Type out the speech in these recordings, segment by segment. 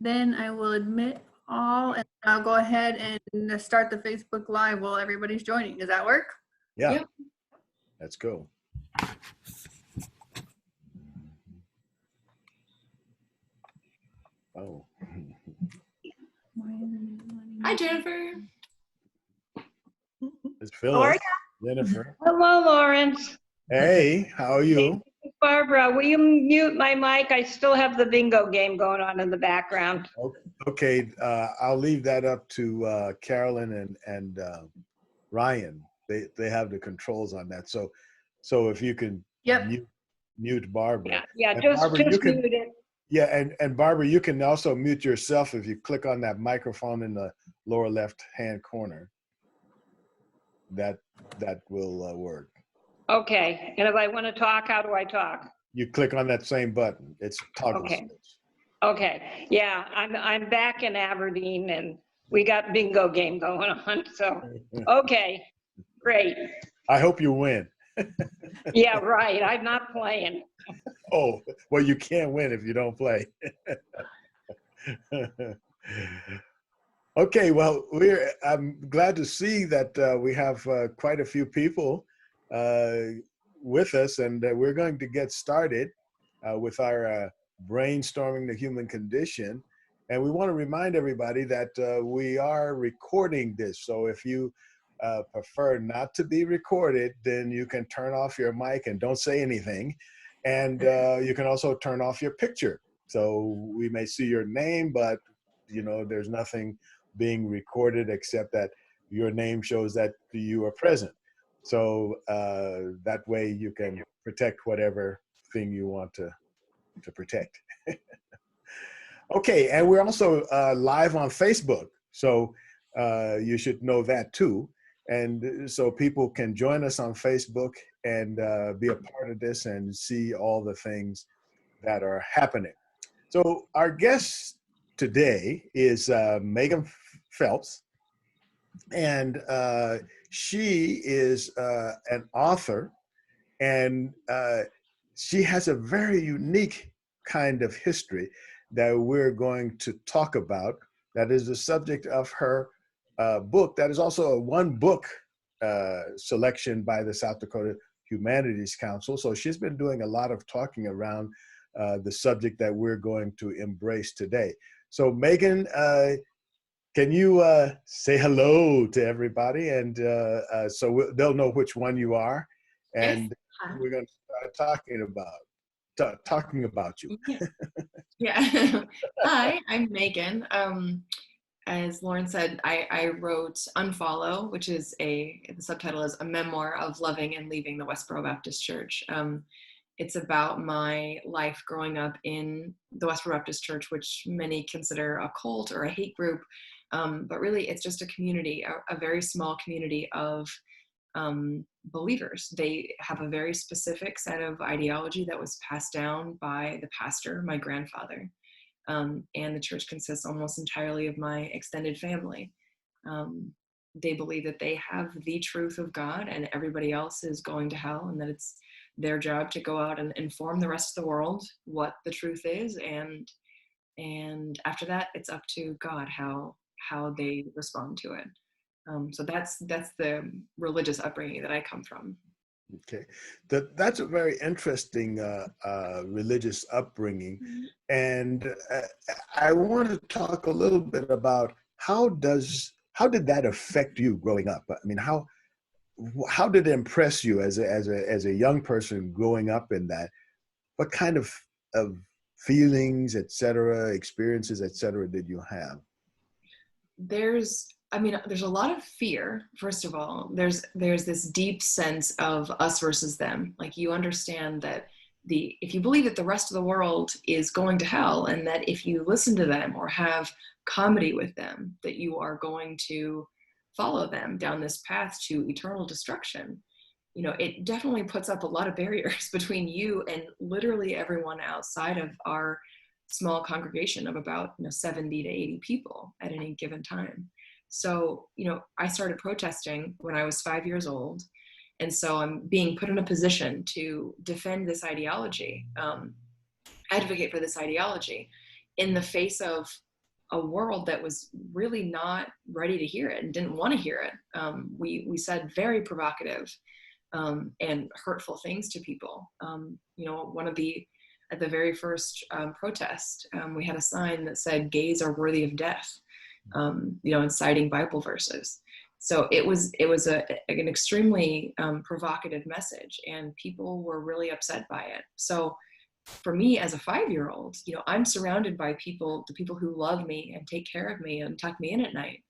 Then I will admit all, and I'll go ahead and start the Facebook Live while everybody's joining. Does that work? Yeah. Yep. Let's go. Oh. Hi, Jennifer. It's How are Phyllis. Jennifer. Hello, Lawrence. Hey, how are you? Barbara, will you mute my mic? I still have the bingo game going on in the background. Okay, I'll leave that up to Carolyn and Ryan. They have the controls on that. So if you can Yep. mute Barbara. Yeah, And just Barbara, you can, mute it. yeah, and Barbara, you can also mute yourself if you click on that microphone in the lower left-hand corner. That will work. Okay, and if I want to talk, how do I talk? You click on that same button. It's toggle Okay. switch. Okay, yeah, I'm back in Aberdeen and we got bingo game going on, so, okay, great. I hope you win. Yeah, right, I'm not playing. Oh, well, you can't win if you don't play. Okay, well, I'm glad to see that we have quite a few people with us, and we're going to get started with our brainstorming the human condition. And we want to remind everybody that we are recording this. So if you prefer not to be recorded, then you can turn off your mic and don't say anything. And you can also turn off your picture. So we may see your name, but there's nothing being recorded except that your name shows that you are present. So that way you can protect whatever thing you want to protect. Okay, and we're also live on Facebook. So you should know that too. And so people can join us on Facebook and be a part of this and see all the things that are happening. So our guest today is Megan Phelps, and she is an author, and she has a very unique kind of history that we're going to talk about. That is the subject of her book. That is also a one-book selection by the South Dakota Humanities Council. So she's been doing a lot of talking around the subject that we're going to embrace today. So Megan, can you say hello to everybody? And so they'll know which one you are. And we're going to start talking about you. Yeah. Hi, I'm Megan. As Lauren said, I wrote Unfollow, which is the subtitle is A Memoir of Loving and Leaving the Westboro Baptist Church. It's about my life growing up in the Westboro Baptist Church, which many consider a cult or a hate group. But really, it's just a community, a very small community of believers. They have a very specific set of ideology that was passed down by the pastor, my grandfather. And the church consists almost entirely of my extended family. They believe that they have the truth of God and everybody else is going to hell, and that it's their job to go out and inform the rest of the world what the truth is. And after that, it's up to God how they respond to it. So that's the religious upbringing that I come from. Okay, that's a very interesting religious upbringing, and I want to talk a little bit about how did that affect you growing up? I mean, how did it impress you as a young person growing up in that? What kind of feelings, etc., experiences, etc., did you have? There's a lot of fear. First of all, there's this deep sense of us versus them. Like, you understand that if you believe that the rest of the world is going to hell, and that if you listen to them or have comedy with them, that you are going to follow them down this path to eternal destruction. It definitely puts up a lot of barriers between you and literally everyone outside of our small congregation of about 70 to 80 people at any given time. So, I started protesting when I was 5 years old. And so I'm being put in a position to defend this ideology, advocate for this ideology in the face of a world that was really not ready to hear it and didn't want to hear it. We said very provocative and hurtful things to people. At the very first protest, we had a sign that said gays are worthy of death, and citing Bible verses. So it was an extremely provocative message, and people were really upset by it. So for me as a 5-year-old, I'm surrounded by the people who love me and take care of me and tuck me in at night.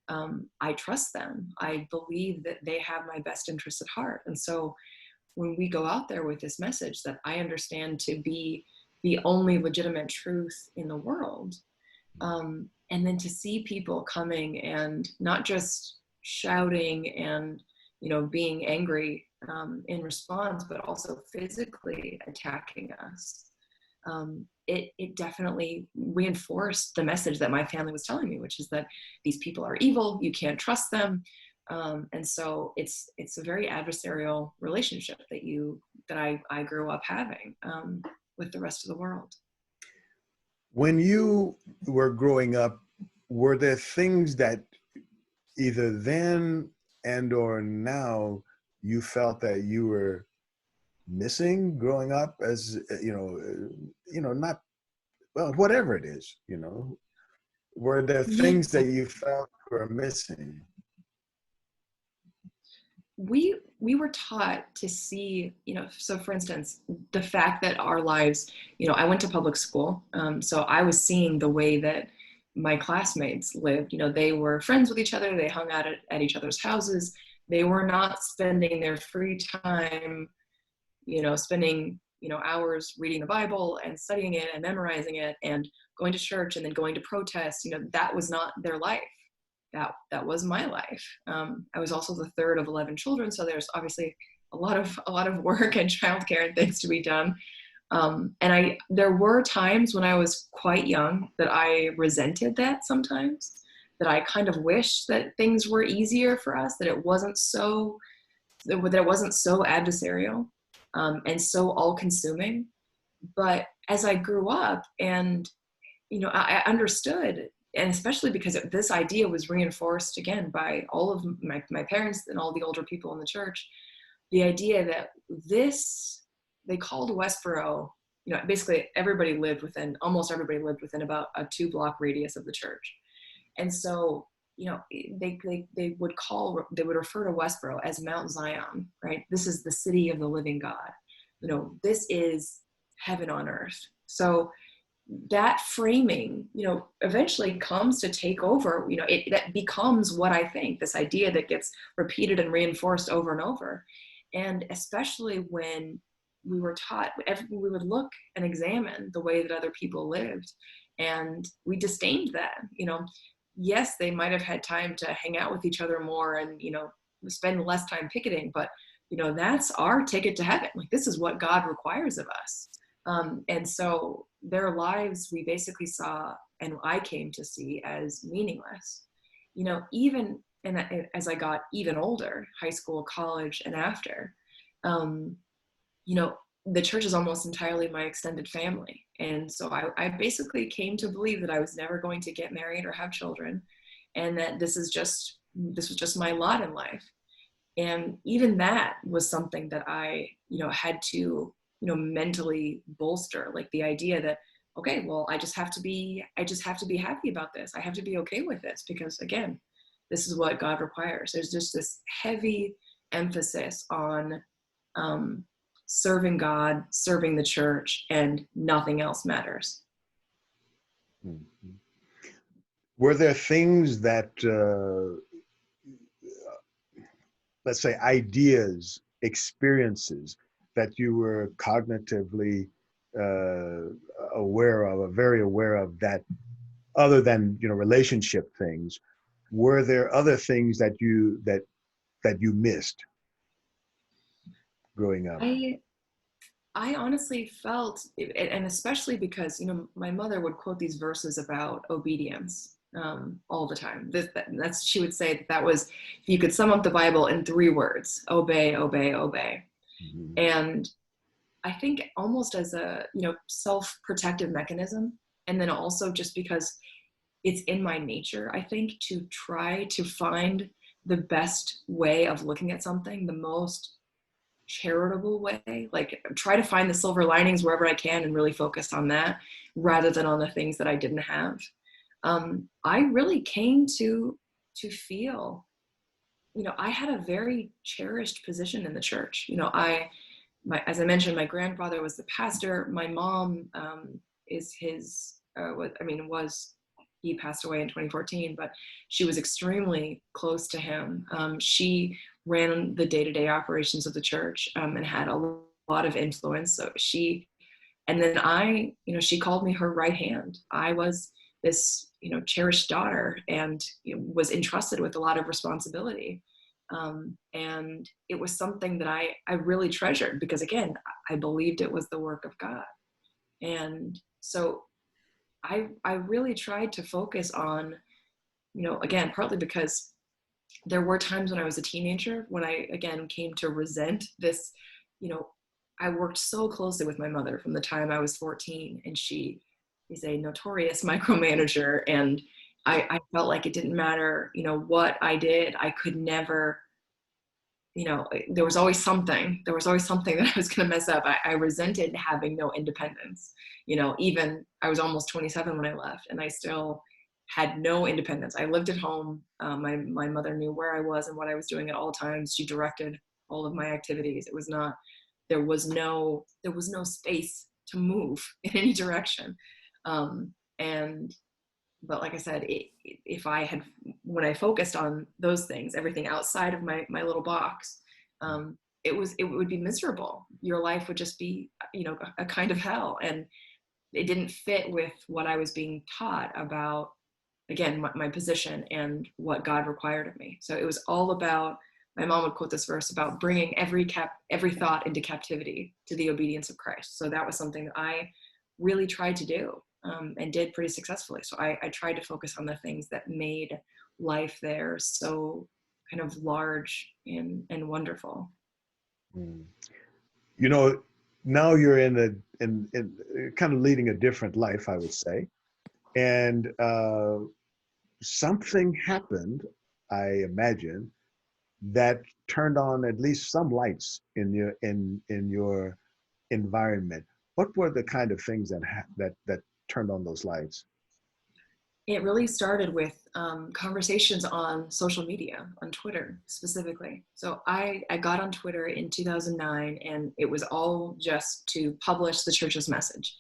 I trust them. I believe that they have my best interests at heart. And so when we go out there with this message that I understand to be the only legitimate truth in the world, and then to see people coming and not just shouting and being angry in response, but also physically attacking us, it definitely reinforced the message that my family was telling me, which is that these people are evil, you can't trust them. And so it's a very adversarial relationship that I grew up having with the rest of the world. When you were growing up, were there things that either then and or now you felt that you were missing growing up, as not, well, whatever it is, were there things that you felt were missing? We were taught to see, so for instance, the fact that our lives, I went to public school, so I was seeing the way that my classmates lived. They were friends with each other, they hung out at each other's houses, they were not spending their free time, spending, hours reading the Bible and studying it and memorizing it and going to church and then going to protests. That was not their life. That was my life. I was also the third of 11 children, so there's obviously a lot of work and childcare and things to be done. And there were times when I was quite young that I resented that sometimes, that I kind of wished that things were easier for us, that it wasn't so adversarial and so all-consuming. But as I grew up and I understood, and especially because this idea was reinforced again by all of my parents and all the older people in the church, the idea that they called Westboro, basically almost everybody lived within about a 2-block radius of the church. And so, they would refer to Westboro as Mount Zion, right? This is the city of the living God. This is heaven on earth. So that framing, eventually comes to take over, that becomes what I think, this idea that gets repeated and reinforced over and over. And especially when we were taught, we would look and examine the way that other people lived, and we disdained that. Yes, they might have had time to hang out with each other more and, spend less time picketing, but, that's our ticket to heaven. Like, this is what God requires of us. And so their lives we basically saw, and I came to see, as meaningless. Even as I got even older, high school, college, and after, the church is almost entirely my extended family. And so I basically came to believe that I was never going to get married or have children, and that this was just my lot in life. And even that was something that I, had to, mentally bolster, like the idea that, okay, well, I just have to be happy about this. I have to be okay with this, because again, this is what God requires. There's just this heavy emphasis on serving God, serving the church, and nothing else matters. Mm-hmm. Were there things that, let's say, ideas, experiences that you were cognitively aware of, or very aware of, that other than, relationship things, were there other things that you missed growing up? I honestly felt, and especially because, my mother would quote these verses about obedience all the time. She would say that was, if you could sum up the Bible in 3 words: obey, obey, obey. Mm-hmm. And I think almost as a, self-protective mechanism. And then also just because, it's in my nature, I think, to try to find the best way of looking at something, the most charitable way, like try to find the silver linings wherever I can and really focus on that rather than on the things that I didn't have. I really came to feel, I had a very cherished position in the church. As I mentioned, my grandfather was the pastor. My mom is his, he passed away in 2014, but she was extremely close to him. She ran the day-to-day operations of the church and had a lot of influence. So she called me her right hand. I was this, cherished daughter and was entrusted with a lot of responsibility. And it was something that I really treasured because, again, I believed it was the work of God. And so I really tried to focus on, again, partly because there were times when I was a teenager when I, again, came to resent this, I worked so closely with my mother from the time I was 14, and she is a notorious micromanager. And I felt like it didn't matter, what I did, I could never, there was always something that I was going to mess up. I resented having no independence. Even I was almost 27 when I left, and I still had no independence. I lived at home. My mother knew where I was and what I was doing at all times. She directed all of my activities. There was no space to move in any direction. But like I said, when I focused on those things, everything outside of my little box, it would be miserable. Your life would just be, a kind of hell. And it didn't fit with what I was being taught about, again, my position and what God required of me. So it was all about, my mom would quote this verse about bringing every thought into captivity to the obedience of Christ. So that was something that I really tried to do. And did pretty successfully. So I tried to focus on the things that made life there so kind of large and wonderful. Now you're in kind of leading a different life, I would say. And something happened, I imagine, that turned on at least some lights in your environment. What were the kind of things that turned on those lights? It really started with conversations on social media, on Twitter specifically. So I got on Twitter in 2009, and it was all just to publish the church's message.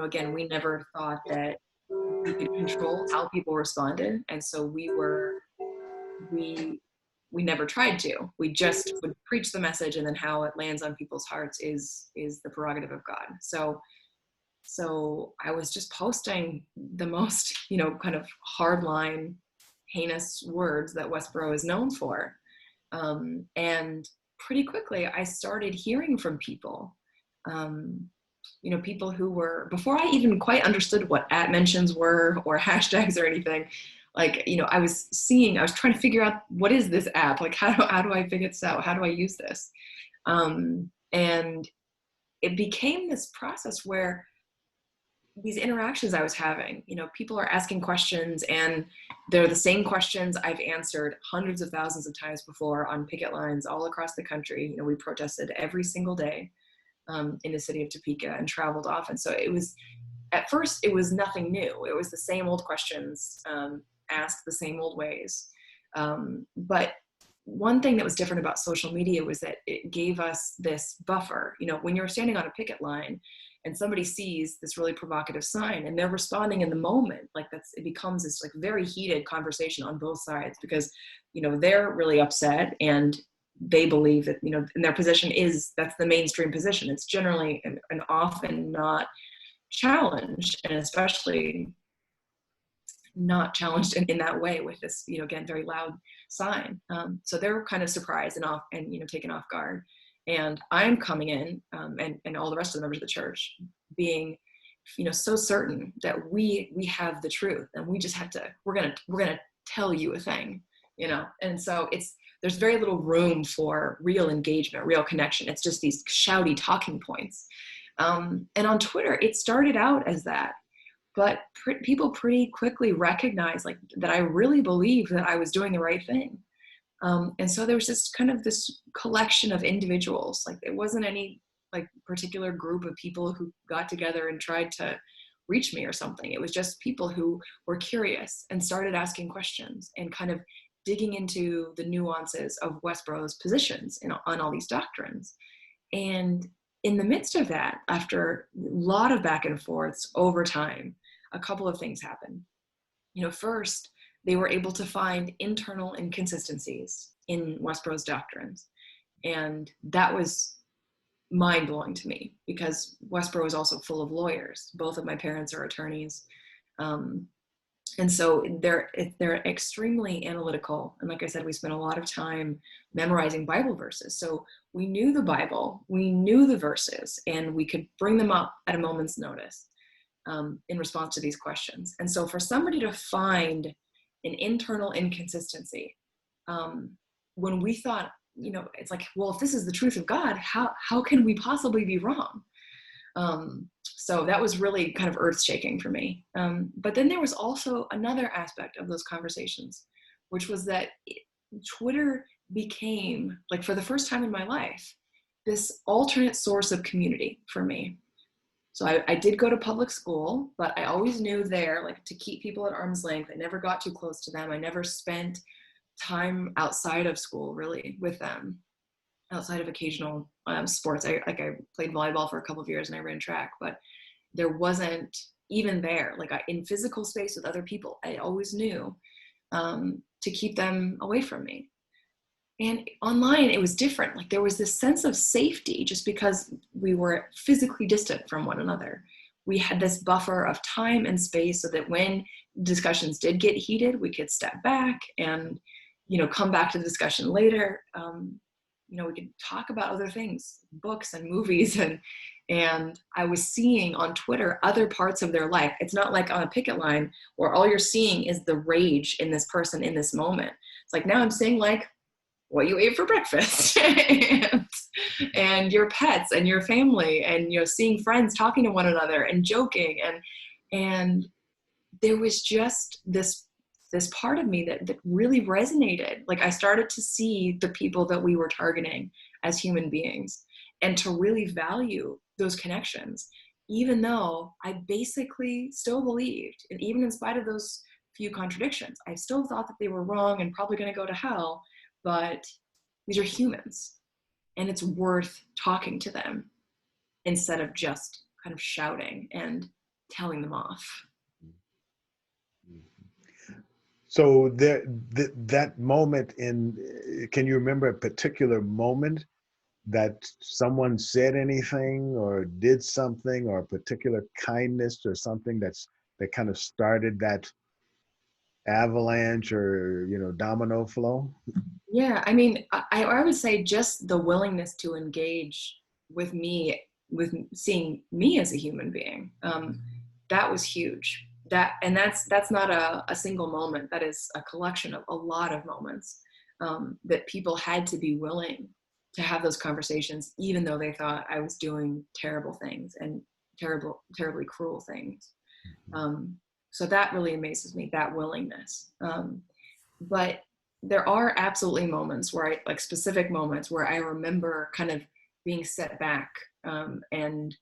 Again, we never thought that we could control how people responded, and so we never tried to. We just would preach the message, and then how it lands on people's hearts is the prerogative of God. So I was just posting the most, kind of hardline, heinous words that Westboro is known for. And pretty quickly, I started hearing from people, people who were, before I even quite understood what @mentions were or hashtags or anything, like, I was trying to figure out, what is this app? Like, how do I figure this out? How do I use this? And it became this process where these interactions I was having, people are asking questions, and they're the same questions I've answered hundreds of thousands of times before on picket lines all across the country. We protested every single day in the city of Topeka and traveled often. So at first it was nothing new. It was the same old questions asked the same old ways. But one thing that was different about social media was that it gave us this buffer. When you're standing on a picket line and somebody sees this really provocative sign and they're responding in the moment, it becomes this very heated conversation on both sides, because, they're really upset and they believe that, and their position that's the mainstream position. It's generally and often not challenged, and especially not challenged in that way with this, again, very loud sign. So they're kind of surprised and taken off guard. And I'm coming in, and all the rest of the members of the church being, so certain that we have the truth, and we just have to, we're gonna tell you a thing, And so there's very little room for real engagement, real connection. It's just these shouty talking points. And on Twitter, it started out as that. but people pretty quickly recognized like that I really believed that I was doing the right thing. And so there was just kind of this collection of individuals. Like it wasn't any like particular group of people who got together and tried to reach me or something. It was just people who were curious and started asking questions and kind of digging into the nuances of Westboro's positions on all these doctrines. And in the midst of that, after a lot of back and forths over time, a couple of things happened. First, they were able to find internal inconsistencies in Westboro's doctrines. And that was mind-blowing to me because Westboro is also full of lawyers. Both of my parents are attorneys. And so they're extremely analytical. And like I said, we spent a lot of time memorizing Bible verses. So we knew the Bible, we knew the verses, and we could bring them up at a moment's notice in response to these questions. And so for somebody to find an internal inconsistency, when we thought, it's like, well, if this is the truth of God, how can we possibly be wrong? So that was really kind of earth-shaking for me. But then there was also another aspect of those conversations, which was that Twitter became, like for the first time in my life, this alternate source of community for me. So I did go to public school, but I always knew there, like to keep people at arm's length. I never got too close to them. I never spent time outside of school really with them, outside of occasional sports. I played volleyball for a couple of years and I ran track, but there wasn't even there, like in physical space with other people, I always knew to keep them away from me. And online, it was different. Like there was this sense of safety just because we were physically distant from one another. We had this buffer of time and space so that when discussions did get heated, we could step back and, come back to the discussion later. We could talk about other things, books and movies, and I was seeing on Twitter other parts of their life. It's not like on a picket line where all you're seeing is the rage in this person in this moment. It's like now I'm seeing like what you ate for breakfast and your pets and your family and seeing friends talking to one another and joking and there was just this part of me that really resonated. Like I started to see the people that we were targeting as human beings and to really value those connections, even though I basically still believed, and even in spite of those few contradictions, I still thought that they were wrong and probably going to go to hell, but these are humans and it's worth talking to them instead of just kind of shouting and telling them off. So that moment can you remember a particular moment that someone said anything or did something or a particular kindness or something that kind of started that avalanche or, domino flow? Yeah, I mean, I would say just the willingness to engage with me, with seeing me as a human being, that was huge. That's not a single moment. That is a collection of a lot of moments that people had to be willing to have those conversations, even though they thought I was doing terrible things and terribly cruel things. So that really amazes me, that willingness. But there are absolutely moments where specific moments where I remember kind of being set back and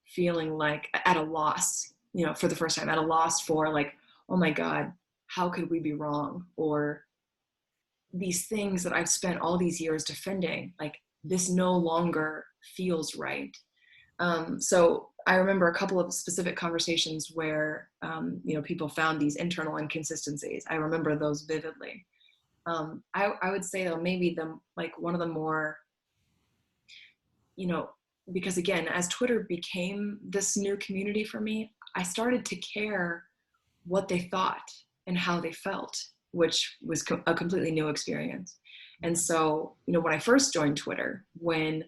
feeling like at a loss, for the first time, at a loss for like, oh my God, how could we be wrong? Or these things that I've spent all these years defending, like this no longer feels right. So I remember a couple of specific conversations where, people found these internal inconsistencies. I remember those vividly. I would say though, maybe one of the more, because again, as Twitter became this new community for me, I started to care what they thought and how they felt, which was a completely new experience. And so, when I first joined Twitter, when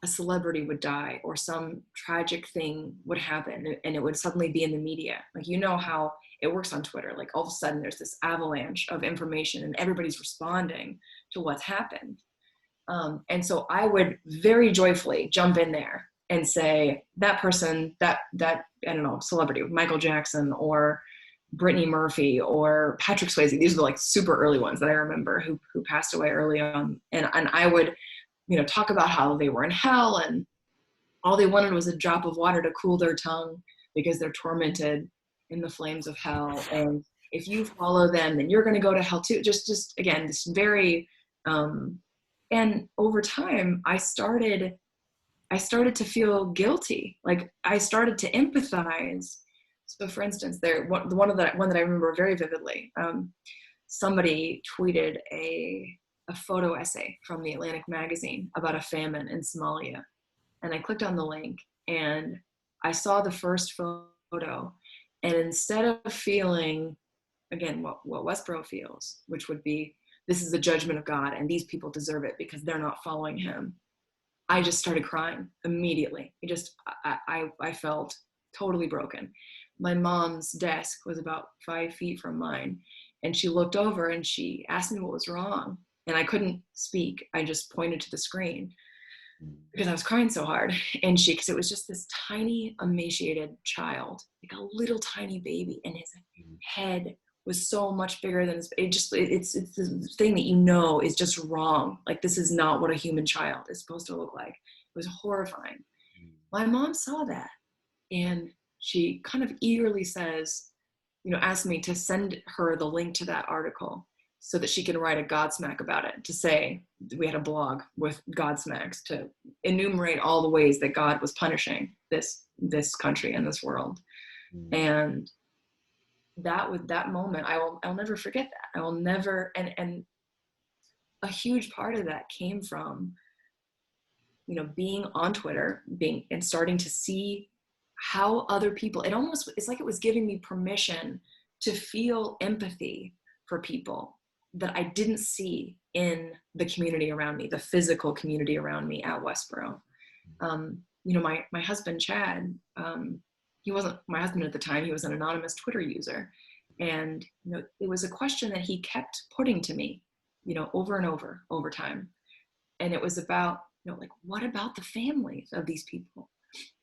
a celebrity would die or some tragic thing would happen and it would suddenly be in the media, like, how it works on Twitter, like all of a sudden there's this avalanche of information and everybody's responding to what's happened. And so I would very joyfully jump in there and say that person, that I don't know, celebrity, Michael Jackson or Brittany Murphy or Patrick Swayze. These are the like super early ones that I remember who passed away early on. And I would, talk about how they were in hell and all they wanted was a drop of water to cool their tongue because they're tormented in the flames of hell. And if you follow them, then you're going to go to hell too. Just again, this very, and over time I started to feel guilty. Like I started to empathize. So for instance, the one that I remember very vividly, somebody tweeted a photo essay from the Atlantic magazine about a famine in Somalia. And I clicked on the link and I saw the first photo. And instead of feeling, again, what Westboro feels, which would be, this is the judgment of God and these people deserve it because they're not following him, I just started crying immediately. I felt totally broken. My mom's desk was about 5 feet from mine, and she looked over and she asked me what was wrong. And I couldn't speak. I just pointed to the screen because I was crying so hard. And because it was just this tiny, emaciated child, like a little tiny baby, and his head was so much bigger than it's the thing that is just wrong. Like, this is not what a human child is supposed to look like. It was horrifying. My mom saw that, and she kind of eagerly says, asked me to send her the link to that article so that she can write a Godsmack about it, to say, we had a blog with Godsmacks to enumerate all the ways that God was punishing this country and this world. And that moment, I'll never forget that. I will never, and a huge part of that came from, being on Twitter, and starting to see how other people, it's like it was giving me permission to feel empathy for people that I didn't see in the community around me, the physical community around me at Westboro. My husband, Chad, he wasn't my husband at the time. He was an anonymous Twitter user. And, it was a question that he kept putting to me, over and over time. And it was about, like, what about the families of these people?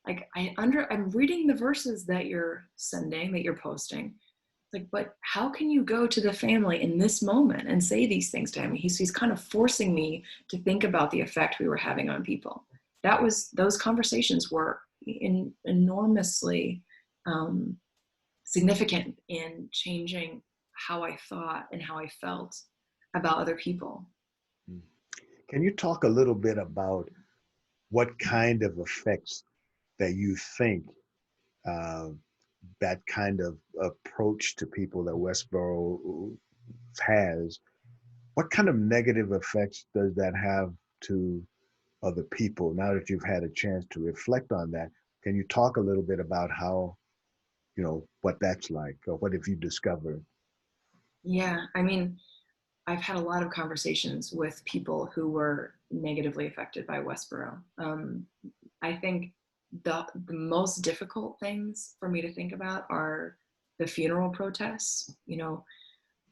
Like, I'm reading the verses that you're sending, that you're posting. Like, but how can you go to the family in this moment and say these things to him? He's kind of forcing me to think about the effect we were having on people. Those conversations were enormously significant in changing how I thought and how I felt about other people. Can you talk a little bit about what kind of effects that you think that kind of approach to people that Westboro has, what kind of negative effects does that have to other people? Now that you've had a chance to reflect on that, can you talk a little bit about how, what that's like, or what have you discovered? Yeah, I mean, I've had a lot of conversations with people who were negatively affected by Westboro. I think the most difficult things for me to think about are the funeral protests.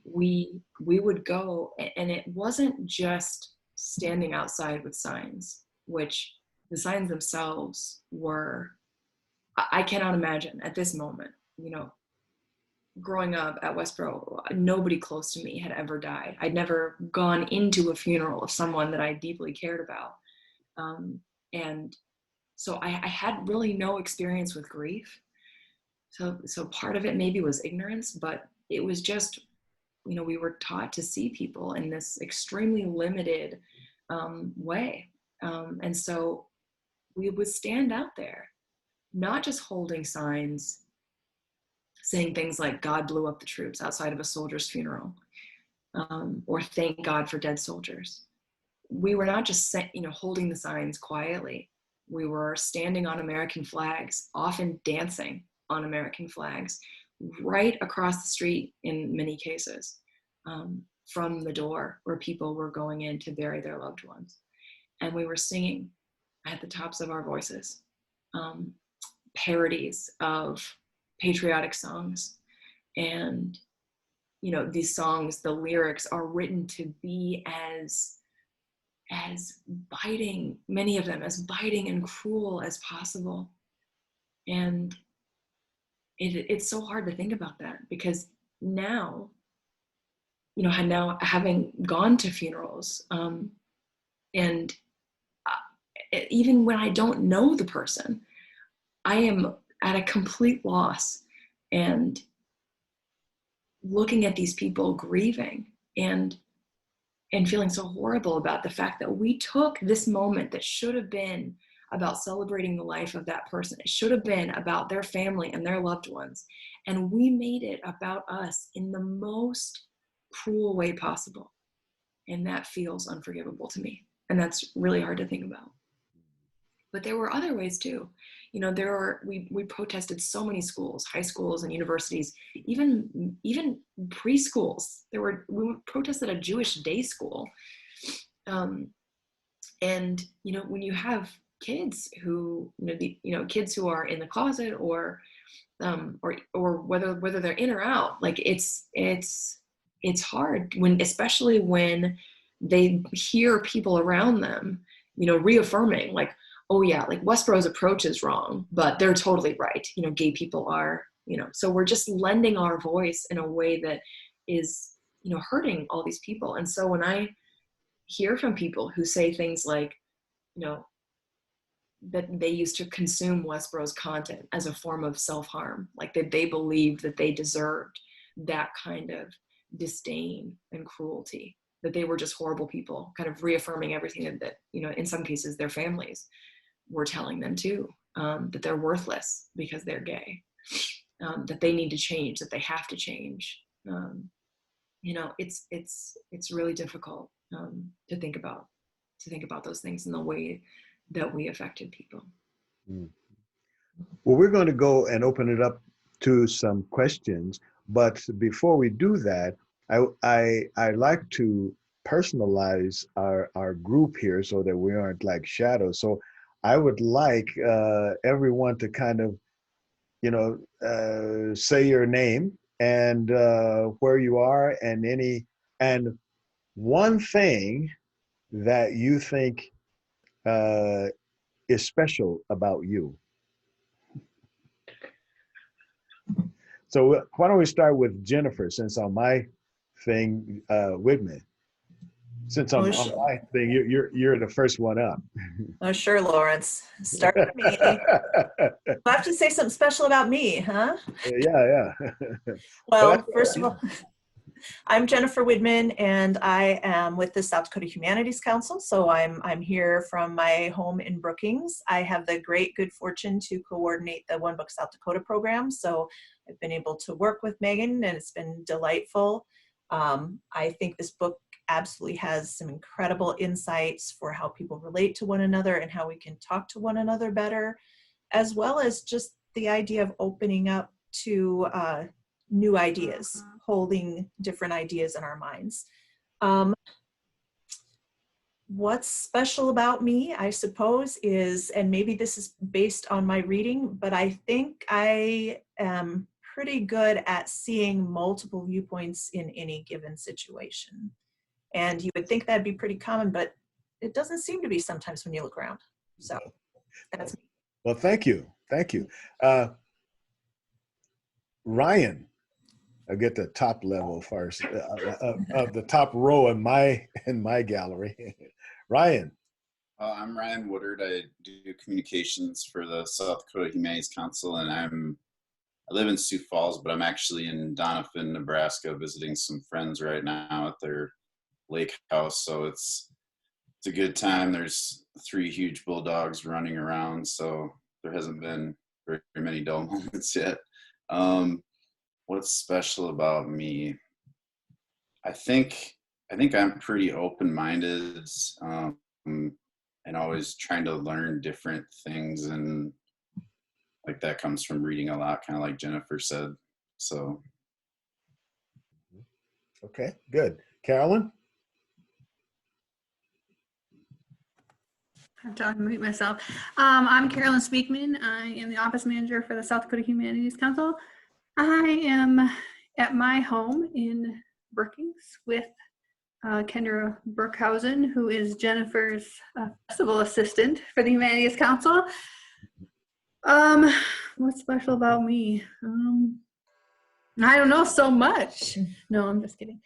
We would go, and it wasn't just standing outside with signs, which the signs themselves were, I cannot imagine at this moment, growing up at Westboro, nobody close to me had ever died. I'd never gone into a funeral of someone that I deeply cared about. And so I had really no experience with grief. So part of it maybe was ignorance, but it was just, we were taught to see people in this extremely limited way. And so we would stand out there, not just holding signs, saying things like, God blew up the troops outside of a soldier's funeral, or thank God for dead soldiers. We were not just holding the signs quietly. We were standing on American flags, often dancing on American flags, right across the street in many cases, from the door where people were going in to bury their loved ones. And we were singing at the tops of our voices, parodies of patriotic songs. And, these songs, the lyrics are written to be as as biting, many of them as biting and cruel as possible. And it's so hard to think about that, because now, now having gone to funerals, and even when I don't know the person, I am at a complete loss and looking at these people grieving and feeling so horrible about the fact that we took this moment that should have been about celebrating the life of that person. It should have been about their family and their loved ones. And we made it about us in the most cruel way possible. And that feels unforgivable to me. And that's really hard to think about. But there were other ways too. We protested so many schools, high schools and universities, even preschools. We protested a Jewish day school. And when you have kids who, kids who are in the closet or whether they're in or out, like it's hard especially when they hear people around them, reaffirming like, oh yeah, like Westboro's approach is wrong, but they're totally right. Gay people are, so we're just lending our voice in a way that is, hurting all these people. And so when I hear from people who say things like, that they used to consume Westboro's content as a form of self-harm, like that they believed that they deserved that kind of disdain and cruelty, that they were just horrible people, kind of reaffirming everything that in some cases their families were telling them too, that they're worthless because they're gay, that they need to change, that they have to change. It's really difficult to think about those things in the way that we affected people. Well, we're going to go and open it up to some questions, but before we do that, I like to personalize our group here so that we aren't like shadows. So I would like everyone to kind of, say your name and where you are and one thing that you think is special about you. So why don't we start with Jennifer, since on my thing, Whitman. Since on my thing, you're the first one up. Oh, sure, Lawrence. Start with me. I have to say something special about me, huh? Yeah. Well, first of all, I'm Jennifer Widman, and I am with the South Dakota Humanities Council. So I'm here from my home in Brookings. I have the great good fortune to coordinate the One Book South Dakota program. So I've been able to work with Megan, and it's been delightful. I think this book absolutely has some incredible insights for how people relate to one another and how we can talk to one another better, as well as just the idea of opening up to new ideas, holding different ideas in our minds. What's special about me, I suppose, is, and maybe this is based on my reading, but I think I am pretty good at seeing multiple viewpoints in any given situation. And you would think that'd be pretty common, but it doesn't seem to be sometimes when you look around. So that's me. Well, thank you. Ryan, I get the top level first, of the top row in my gallery. Ryan. I'm Ryan Woodard. I do communications for the South Dakota Humanities Council, and I live in Sioux Falls, but I'm actually in Doniphan, Nebraska, visiting some friends right now at their lake house. So it's a good time. There's 3 huge bulldogs running around, so there hasn't been very many dull moments yet. What's special about me? I think I'm pretty open-minded, and always trying to learn different things, and like that comes from reading a lot, kind of like Jennifer said. So. Okay, good. Carolyn? I have to unmute myself. I'm Carolyn Speakman. I am the office manager for the South Dakota Humanities Council. I am at my home in Brookings with Kendra Burkhausen, who is Jennifer's festival assistant for the Humanities Council. What's special about me? I don't know, so much. No, I'm just kidding.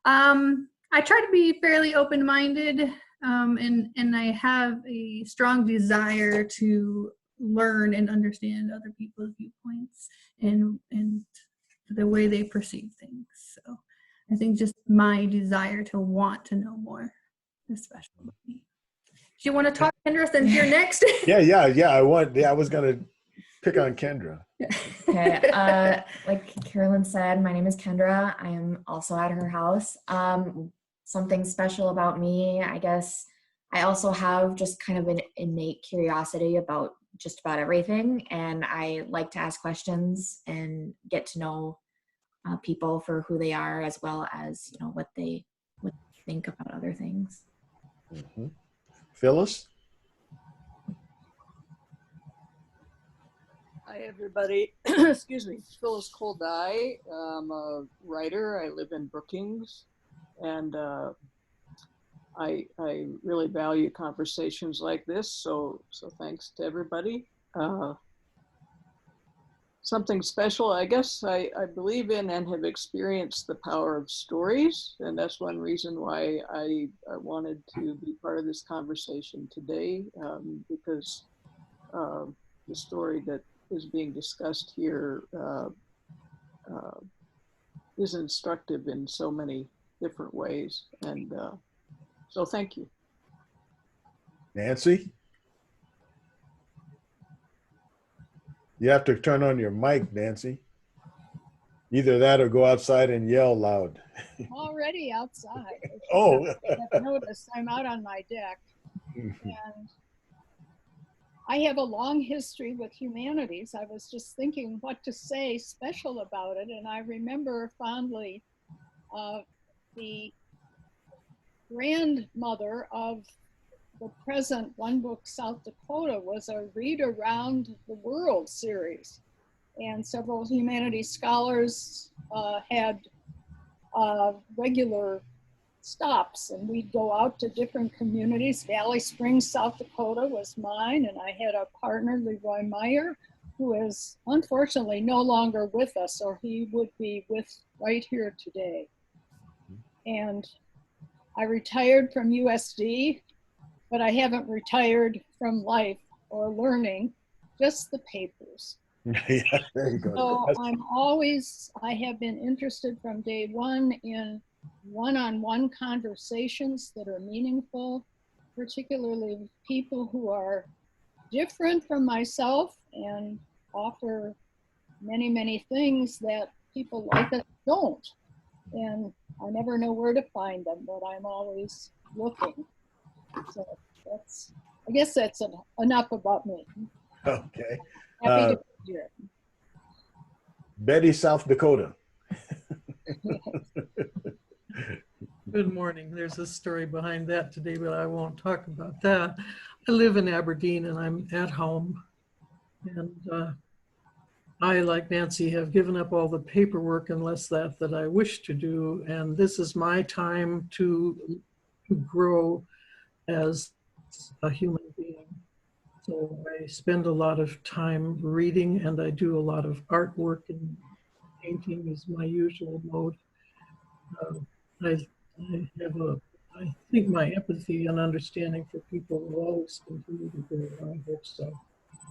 I try to be fairly open-minded, and I have a strong desire to learn and understand other people's viewpoints and the way they perceive things. So I think just my desire to want to know more is special about me. Do you want to talk, Kendra, since you're next? Yeah. I was gonna pick on Kendra. Okay, like Carolyn said, my name is Kendra. I am also at her house. Something special about me, I guess, I also have just kind of an innate curiosity about just about everything, and I like to ask questions and get to know people for who they are, as well as what they think about other things. Mm-hmm. Phyllis? Hi, everybody. Excuse me. Phyllis Koldai. I'm a writer. I live in Brookings, and I really value conversations like this. So thanks to everybody. Something special, I guess I believe in and have experienced the power of stories, and that's one reason why I wanted to be part of this conversation today, because the story that is being discussed here is instructive in so many different ways. And so thank you. Nancy? You have to turn on your mic, Nancy. Either that or go outside and yell loud. I'm already outside. Oh. I've noticed I'm out on my deck. And I have a long history with humanities. I was just thinking what to say special about it, and I remember fondly the grandmother of the present One Book South Dakota was a Read Around the World series, and several humanities scholars had regular stops, and we'd go out to different communities. Valley Springs, South Dakota was mine, and I had a partner, Leroy Meyer, who is unfortunately no longer with us, or he would be right here today. And I retired from USD, but I haven't retired from life or learning, just the papers. Yeah, there you go. So I have been interested from day one in one-on-one conversations that are meaningful, particularly with people who are different from myself and offer many, many things that people like us don't. And I never know where to find them, but I'm always looking. So I guess that's enough about me. Okay. Happy to be here. Betty, South Dakota. Good morning. There's a story behind that today, but I won't talk about that. I live in Aberdeen and I'm at home. And I, like Nancy, have given up all the paperwork unless that I wish to do. And this is my time to grow as a human being. So I spend a lot of time reading, and I do a lot of artwork, and painting is my usual mode. I think my empathy and understanding for people will always continue to grow. I hope so,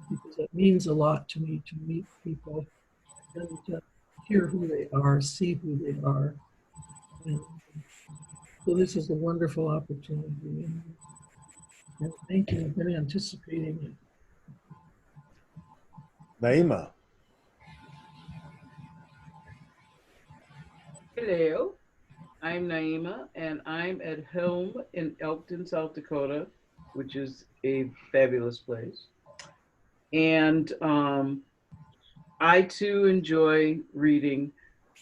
because it means a lot to me to meet people and hear who they are, see who they are. And so this is a wonderful opportunity. And thank you. I've been anticipating it. Naima. Hello, I'm Naima, and I'm at home in Elkton, South Dakota, which is a fabulous place. And I too enjoy reading,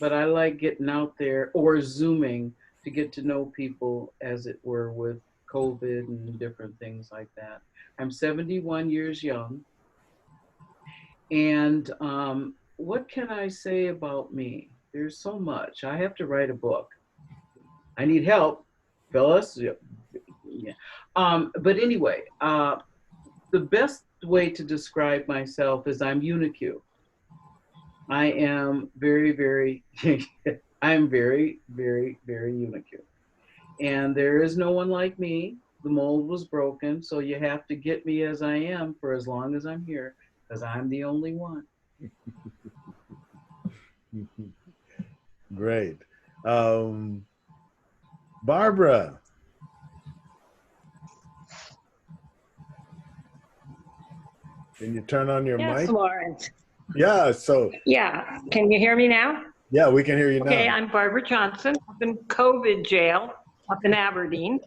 but I like getting out there or Zooming to get to know people, as it were, with COVID and different things like that. I'm 71 years young. And what can I say about me? There's so much. I have to write a book. I need help, Phyllis. Yeah. But anyway, the best way to describe myself is I'm unique. I am very, I'm very, very unique. And there is no one like me. The mold was broken, so you have to get me as I am for as long as I'm here, because I'm the only one. Great. Barbara. Can you turn on your Yes, mic? Lawrence. Yeah, so. Yeah, can you hear me now? Yeah, we can hear you Okay, now. I'm Barbara Johnson, up in COVID jail, up in Aberdeen.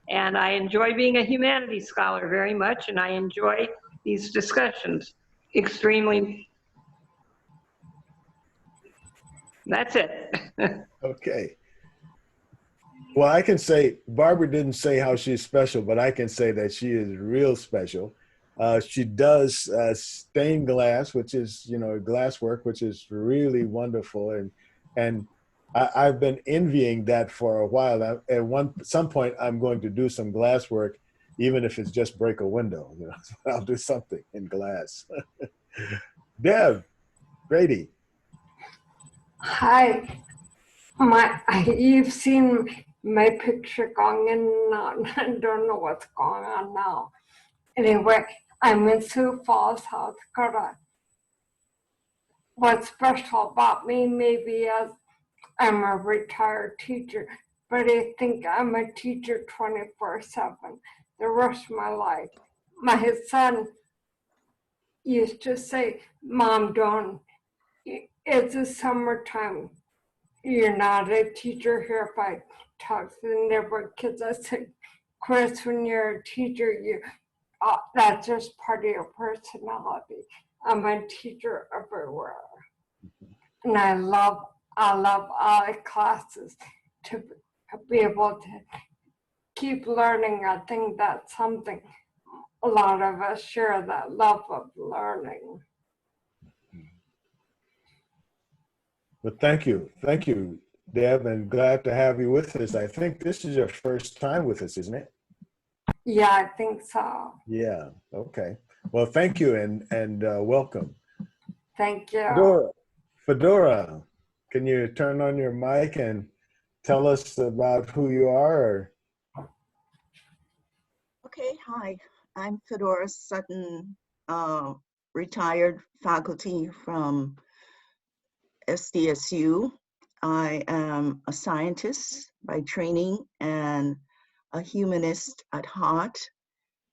And I enjoy being a humanities scholar very much, and I enjoy these discussions extremely. That's it. Okay. Well, I can say, Barbara didn't say how she's special, but I can say that she is real special. She does stained glass, which is, glass work, which is really wonderful. And I've been envying that for a while. At some point, I'm going to do some glass work, even if it's just break a window. I'll do something in glass. Deb Grady. Hi, you've seen my picture going in and out. I don't know what's going on now. Anyway, I'm in Sioux Falls, South Dakota. What's special about me, maybe as I'm a retired teacher, but I think I'm a teacher 24/7 the rest of my life. My son used to say, Mom, it's the summertime. You're not a teacher here. If I talk to the neighborhood kids, I said, Chris, when you're a teacher, that's just part of your personality. I'm a teacher everywhere. And I love all the classes to be able to keep learning. I think that's something a lot of us share, that love of learning. Well, thank you, Deb, and glad to have you with us. I think this is your first time with us, isn't it? Yeah, I think so. Yeah. Okay. Well, thank you and welcome. Thank you. Fedora, can you turn on your mic and tell us about who you are? Okay. Hi, I'm Fedora Sutton, retired faculty from SDSU. I am a scientist by training and a humanist at heart.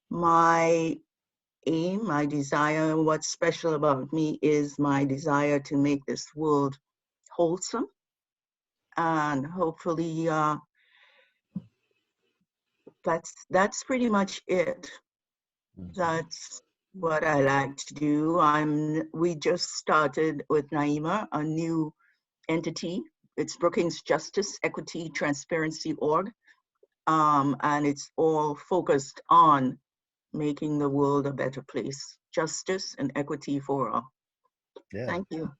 My aim, my desire, what's special about me is my desire to make this world wholesome, and hopefully that's pretty much it. That's what I like to do. We just started with Naima, a new entity. It's Brookings Justice, Equity, Transparency Org. And it's all focused on making the world a better place. Justice and equity for all. Yeah. Thank you.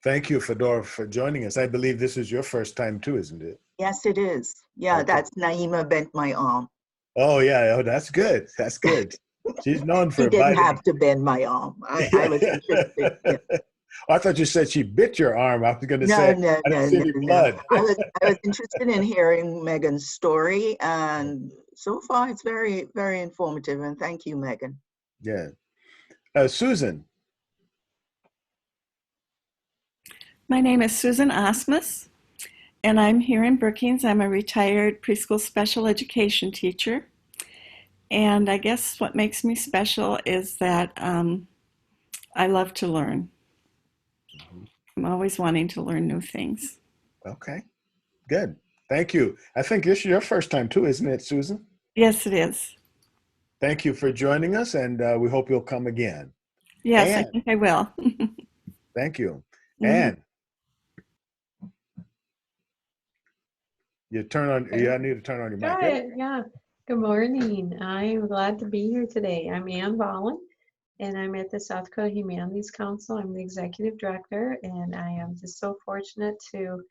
Thank you, Fedora, for joining us. I believe this is your first time too, isn't it? Yes, it is. Yeah, okay. That's Naima bent my arm. Oh, yeah. Oh, that's good. That's good. She's known for She didn't have to bend my arm. I was interested. Yeah. I thought you said she bit your arm. I was going to say, I didn't see any blood. I was interested in hearing Megan's story, and so far it's very, very informative. And thank you, Megan. Yeah. Susan. My name is Susan Asmus, and I'm here in Brookings. I'm a retired preschool special education teacher. And I guess what makes me special is that I love to learn. I'm always wanting to learn new things. Okay, good. Thank you. I think this is your first time too, isn't it, Susan? Yes, it is. Thank you for joining us, and we hope you'll come again. Yes, Anne. I think I will. Thank you. Anne, you need to turn on your mic. Got it, yeah. Good morning. I'm glad to be here today. I'm Ann Vollen, and I'm at the South Dakota Humanities Council. I'm the executive director, and I am just so fortunate to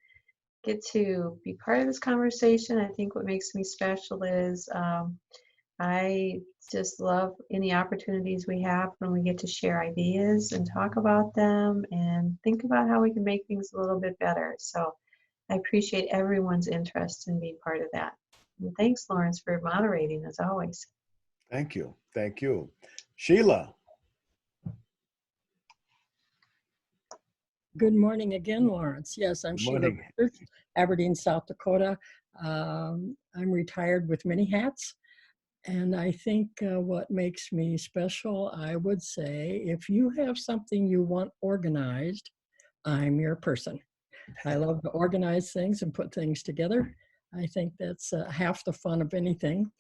get to be part of this conversation. I think what makes me special is I just love any opportunities we have when we get to share ideas and talk about them and think about how we can make things a little bit better. So I appreciate everyone's interest in being part of that. And thanks, Lawrence, for moderating as always. Thank you. Thank you. Sheila. Good morning again, Lawrence. Yes, I'm Good Sheila morning. Richards, Aberdeen, South Dakota. I'm retired with many hats. And I think what makes me special, I would say, if you have something you want organized, I'm your person. I love to organize things and put things together. I think that's half the fun of anything.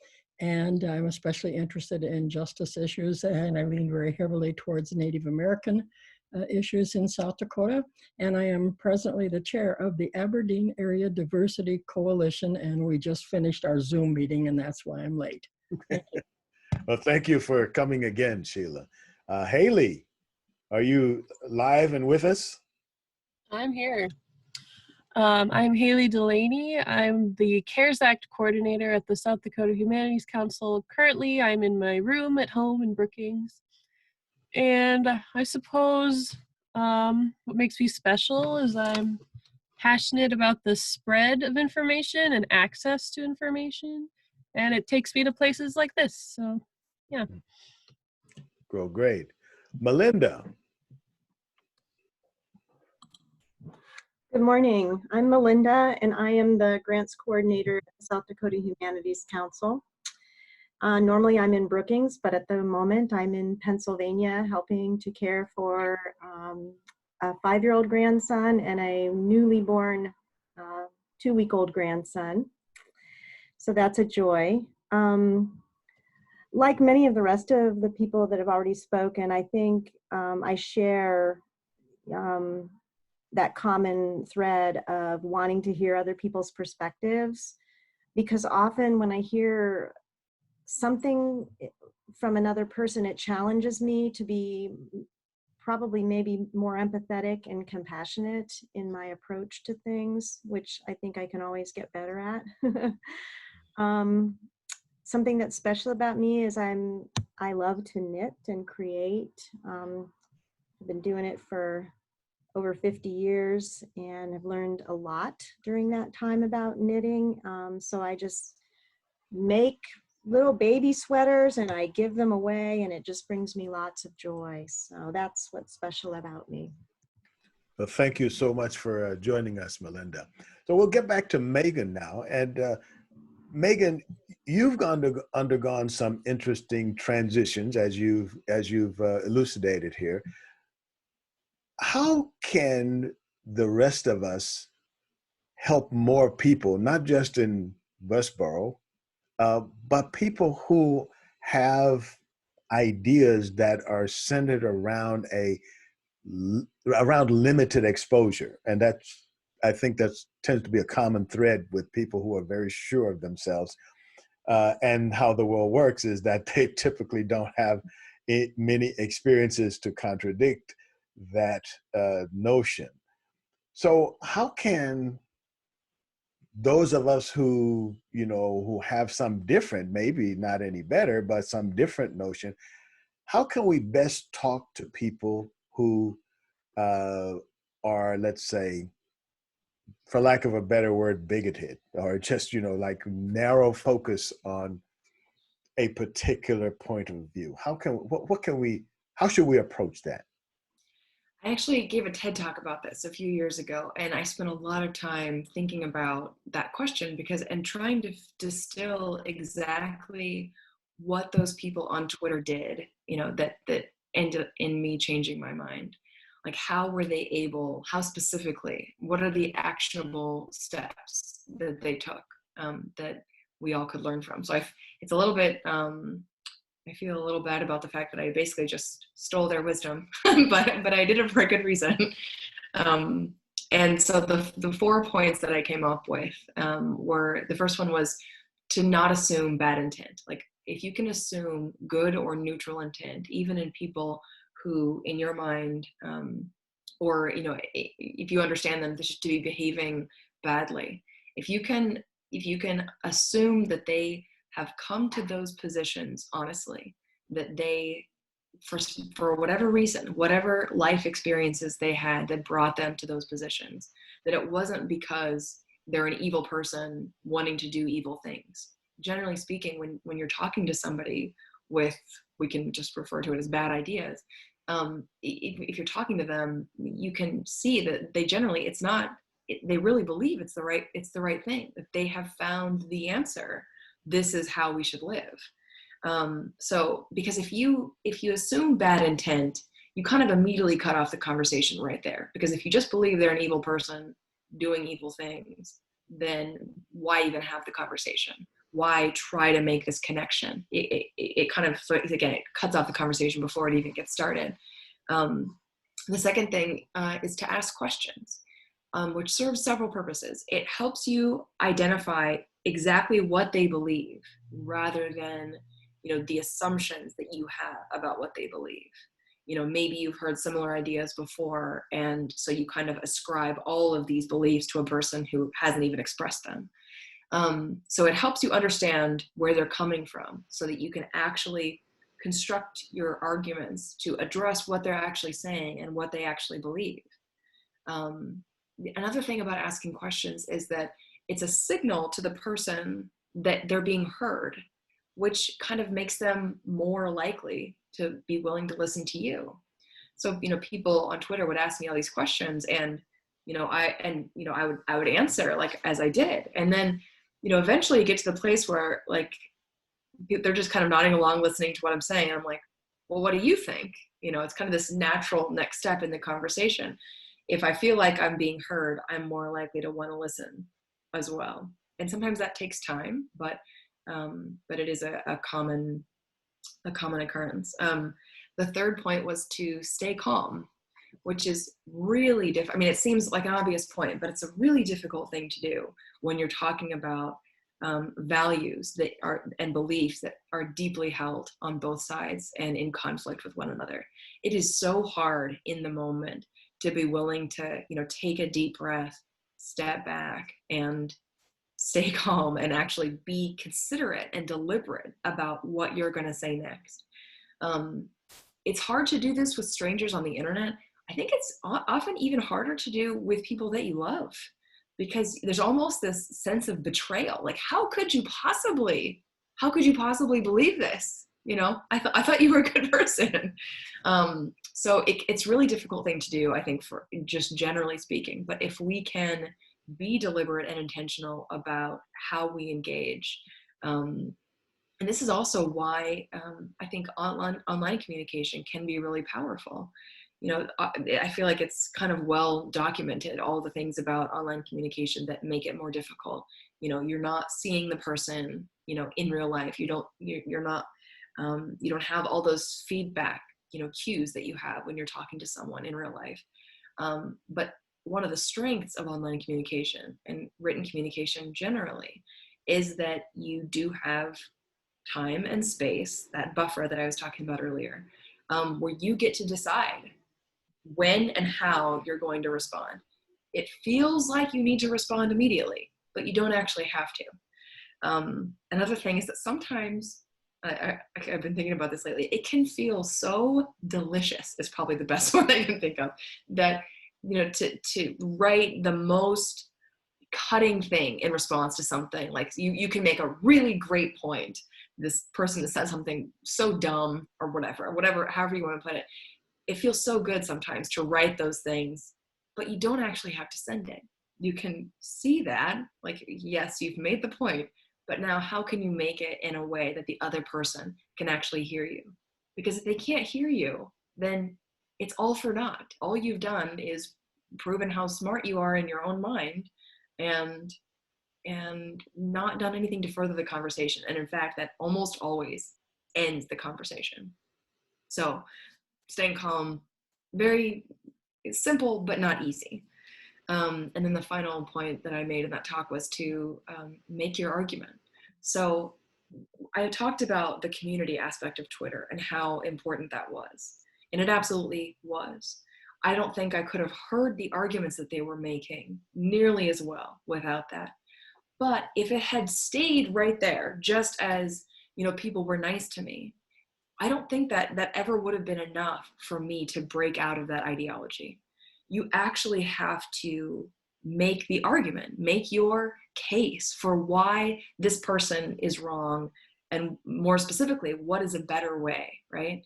And I'm especially interested in justice issues, and I lean very heavily towards Native American issues in South Dakota. And I am presently the chair of the Aberdeen Area Diversity Coalition, and we just finished our Zoom meeting, and that's why I'm late. Well, thank you for coming again, Sheila. Haley, are you live and with us? I'm here. I'm Haley Delaney. I'm the CARES Act coordinator at the South Dakota Humanities Council. Currently, I'm in my room at home in Brookings. And I suppose what makes me special is I'm passionate about the spread of information and access to information. And it takes me to places like this. So, yeah. Well, great. Melinda. Good morning. I'm Melinda, and I am the grants coordinator at the South Dakota Humanities Council. Normally I'm in Brookings, but at the moment I'm in Pennsylvania helping to care for a 5-year-old grandson and a newly born 2-week-old grandson. So that's a joy. Like many of the rest of the people that have already spoken, I think I share that common thread of wanting to hear other people's perspectives, because often when I hear something from another person, it challenges me to be probably maybe more empathetic and compassionate in my approach to things, which I think I can always get better at. Something that's special about me is I love to knit and create. I've been doing it for over 50 years and have learned a lot during that time about knitting. So I just make little baby sweaters and I give them away, and it just brings me lots of joy. So that's what's special about me. Well, thank you so much for joining us, Melinda. So we'll get back to Megan now. And Megan, you've undergone some interesting transitions as you've elucidated here. How can the rest of us help more people, not just in Westboro, but people who have ideas that are centered around limited exposure? And I think that tends to be a common thread with people who are very sure of themselves. And how the world works is that they typically don't have many experiences to contradict that notion. So how can those of us who have some different, maybe not any better, but some different notion, how can we best talk to people who are, let's say, for lack of a better word, bigoted, or just, like narrow focus on a particular point of view? How should we approach that? I actually gave a TED Talk about this a few years ago, and I spent a lot of time thinking about that question and trying to distill exactly what those people on Twitter did, that ended in me changing my mind. Like, how were they able, how specifically, what are the actionable steps that they took that we all could learn from? So it's a little bit, I feel a little bad about the fact that I basically just stole their wisdom, but I did it for a good reason. And so the 4 points that I came up with were, the first one was to not assume bad intent. Like, if you can assume good or neutral intent, even in people who, in your mind, or if you understand them to be behaving badly. If you can assume that they have come to those positions honestly, that they, for whatever reason, whatever life experiences they had that brought them to those positions, that it wasn't because they're an evil person wanting to do evil things. Generally speaking, when you're talking to somebody with, we can just refer to it as bad ideas, if you're talking to them, you can see that they generally, they really believe it's the right thing, that they have found the answer. This is how we should live. So, because if you assume bad intent, you kind of immediately cut off the conversation right there. Because if you just believe they're an evil person doing evil things, then why even have the conversation? Why try to make this connection? It kind of, again, it cuts off the conversation before it even gets started. The second thing is to ask questions, which serves several purposes. It helps you identify exactly what they believe rather than, the assumptions that you have about what they believe. Maybe you've heard similar ideas before, and so you kind of ascribe all of these beliefs to a person who hasn't even expressed them. So it helps you understand where they're coming from so that you can actually construct your arguments to address what they're actually saying and what they actually believe. Another thing about asking questions is that it's a signal to the person that they're being heard, which kind of makes them more likely to be willing to listen to you. So, people on Twitter would ask me all these questions, and, I would answer like as I did. And then, eventually you get to the place where like, they're just kind of nodding along, listening to what I'm saying. And I'm like, well, what do you think? It's kind of this natural next step in the conversation. If I feel like I'm being heard, I'm more likely to want to listen as well. And sometimes that takes time, but it is a common occurrence. The third point was to stay calm, which is really difficult. I mean, it seems like an obvious point, but it's a really difficult thing to do when you're talking about values and beliefs that are deeply held on both sides and in conflict with one another. It is so hard in the moment to be willing to, take a deep breath, step back, and stay calm and actually be considerate and deliberate about what you're going to say next. It's hard to do this with strangers on the internet. I think it's often even harder to do with people that you love, because there's almost this sense of betrayal. Like, how could you possibly believe this? I thought you were a good person. So it's really difficult thing to do, I think, for just generally speaking. But if we can be deliberate and intentional about how we engage, and this is also why I think online communication can be really powerful. I feel like it's kind of well documented, all the things about online communication that make it more difficult. You're not seeing the person, in real life. You don't have all those feedback, cues that you have when you're talking to someone in real life. But one of the strengths of online communication and written communication generally is that you do have time and space, that buffer that I was talking about earlier, where you get to decide when and how you're going to respond. It feels like you need to respond immediately, but you don't actually have to. Another thing is that sometimes, I've been thinking about this lately, it can feel so delicious, is probably the best word I can think of, that, to write the most cutting thing in response to something. Like you can make a really great point. This person that said something so dumb or whatever, however you want to put it. It feels so good sometimes to write those things, but you don't actually have to send it. You can see that, like, yes, you've made the point, but now how can you make it in a way that the other person can actually hear you? Because if they can't hear you, then it's all for naught. All you've done is proven how smart you are in your own mind, and not done anything to further the conversation. And in fact, that almost always ends the conversation. So staying calm, very simple, but not easy. And then the final point that I made in that talk was to make your argument. So I talked about the community aspect of Twitter and how important that was. And it absolutely was. I don't think I could have heard the arguments that they were making nearly as well without that. But if it had stayed right there, just as, you know, people were nice to me, I don't think that that ever would have been enough for me to break out of that ideology. You actually have to make the argument, make your case for why this person is wrong, and more specifically, what is a better way, right?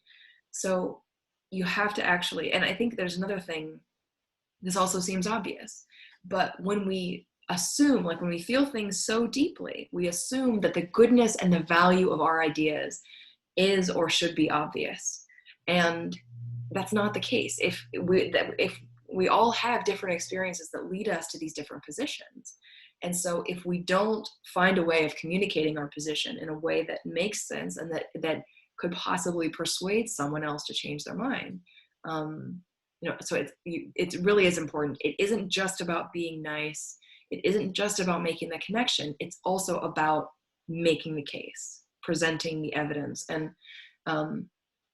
So you have to actually, and I think there's another thing, this also seems obvious, but when we assume, like when we feel things so deeply, we assume that the goodness and the value of our ideas is or should be obvious. And that's not the case. If we all have different experiences that lead us to these different positions. And so if we don't find a way of communicating our position in a way that makes sense and that could possibly persuade someone else to change their mind, you know, so it really is important. It isn't just about being nice. It isn't just about making the connection. It's also about making the case, presenting the evidence. And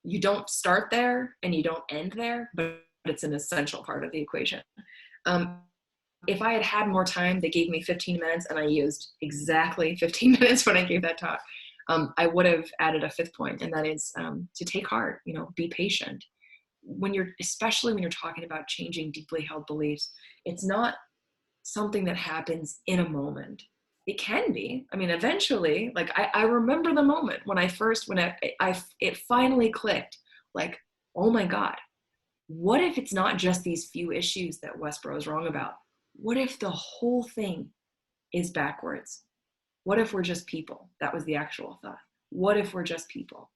you don't start there and you don't end there, but it's an essential part of the equation. If I had had more time, they gave me 15 minutes and I used exactly 15 minutes when I gave that talk, I would have added a fifth point, and that is to take heart, you know, be patient. Especially when you're talking about changing deeply held beliefs, it's not something that happens in a moment. It can be. I mean, eventually, like I remember the moment when it finally clicked, like, oh my God, what if it's not just these few issues that Westboro is wrong about? What if the whole thing is backwards? What if we're just people? That was the actual thought. What if we're just people?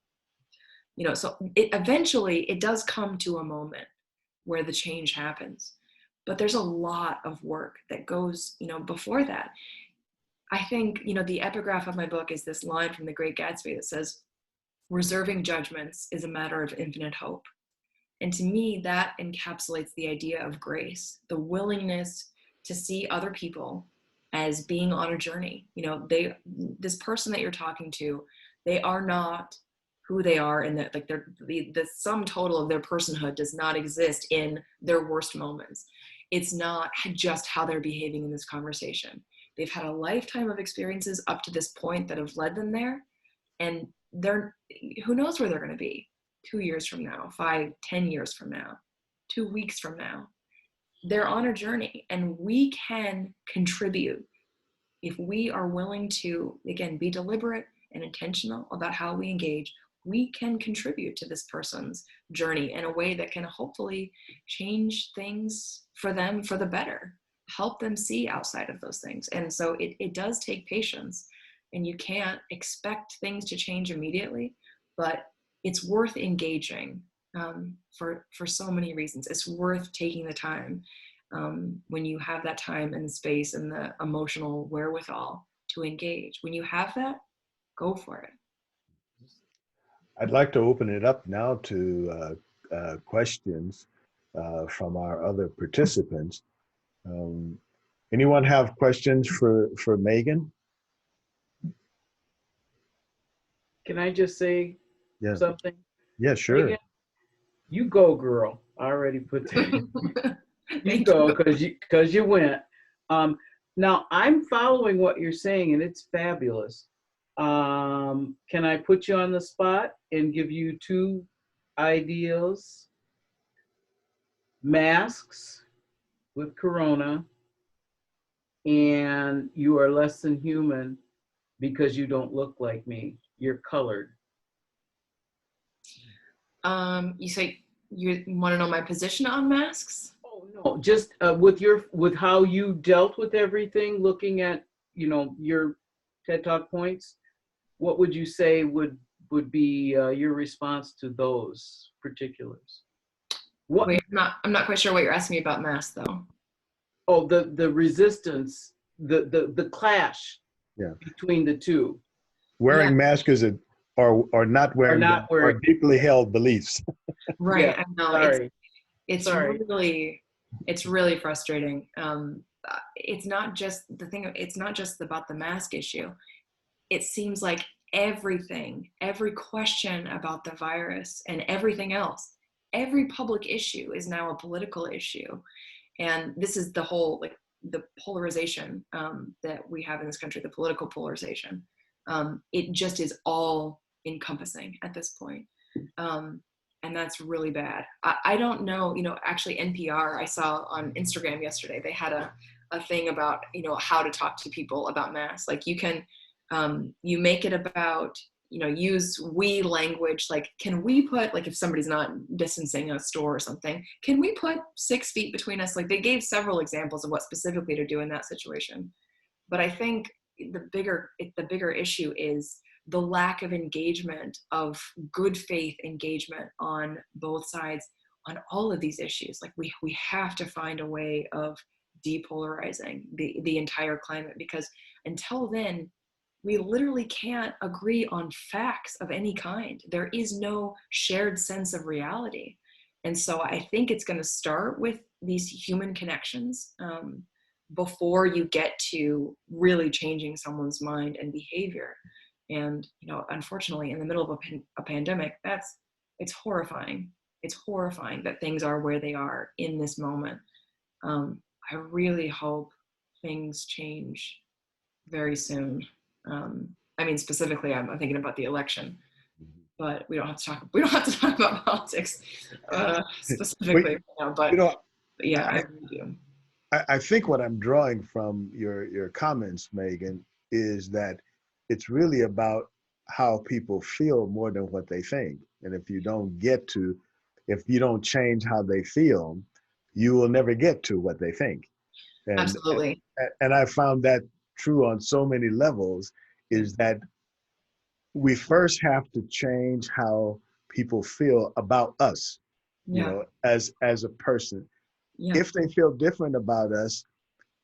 You know, so eventually it does come to a moment where the change happens, but there's a lot of work that goes, you know, before that. I think, you know, the epigraph of my book is this line from The Great Gatsby that says, reserving judgments is a matter of infinite hope. And to me, that encapsulates the idea of grace, the willingness to see other people as being on a journey. You know, this person that you're talking to, they are not who they are, and that, like, the sum total of their personhood does not exist in their worst moments. It's not just how they're behaving in this conversation. They've had a lifetime of experiences up to this point that have led them there, and who knows where they're going to be 2 years from now, 5, 10 years from now, 2 weeks from now. They're on a journey, and we can contribute if we are willing to, again, be deliberate and intentional about how we engage. We can contribute to this person's journey in a way that can hopefully change things for them for the better, help them see outside of those things. And so it does take patience, and you can't expect things to change immediately, but it's worth engaging for so many reasons. It's worth taking the time when you have that time and the space and the emotional wherewithal to engage. When you have that, go for it. I'd like to open it up now to questions from our other participants. Anyone have questions for Megan? Can I just say something? Yeah, sure. Megan, you go, girl. I already put that. You go, because you went. Now I'm following what you're saying, and it's fabulous. Can I put you on the spot and give you 2 ideas? Masks with Corona, and you are less than human because you don't look like me. You're colored. You say you want to know my position on masks? Oh no, just with how you dealt with everything, looking at, you know, your TED Talk points. What would you say would be your response to those particulars? Wait, I'm not quite sure what you're asking me about masks, though. Oh, the resistance, the clash between the two. Wearing masks or not wearing them are deeply held beliefs. Right, Yeah, I know. sorry. It's really frustrating. It's not just it's not just about the mask issue. It seems like every question about the virus and everything else every public issue is now a political issue. And this is the whole, like, the polarization that we have in this country, the political polarization. It just is all encompassing at this point. And that's really bad. I don't know, actually NPR, I saw on Instagram yesterday, they had a thing about, how to talk to people about masks. Like, you can, you make it about, use we language. Like, can we put, like, if somebody's not distancing a store or something, can we put 6 feet between us? Like, they gave several examples of what specifically to do in that situation. But I think the bigger issue is the lack of engagement, of good faith engagement on both sides on all of these issues. Like, we have to find a way of depolarizing the entire climate, because until then, we literally can't agree on facts of any kind. There is no shared sense of reality. And so I think it's going to start with these human connections before you get to really changing someone's mind and behavior. And, unfortunately, in the middle of a pandemic, it's horrifying. It's horrifying that things are where they are in this moment. I really hope things change very soon. I mean, specifically, I'm thinking about the election, but we don't have to talk about politics specifically right now. But yeah, I really do. I think what I'm drawing from your comments, Megan, is that it's really about how people feel more than what they think. And if you don't change how they feel, you will never get to what they think. And, absolutely. And I found that true on so many levels, is that we first have to change how people feel about us, as a person. Yeah. If they feel different about us,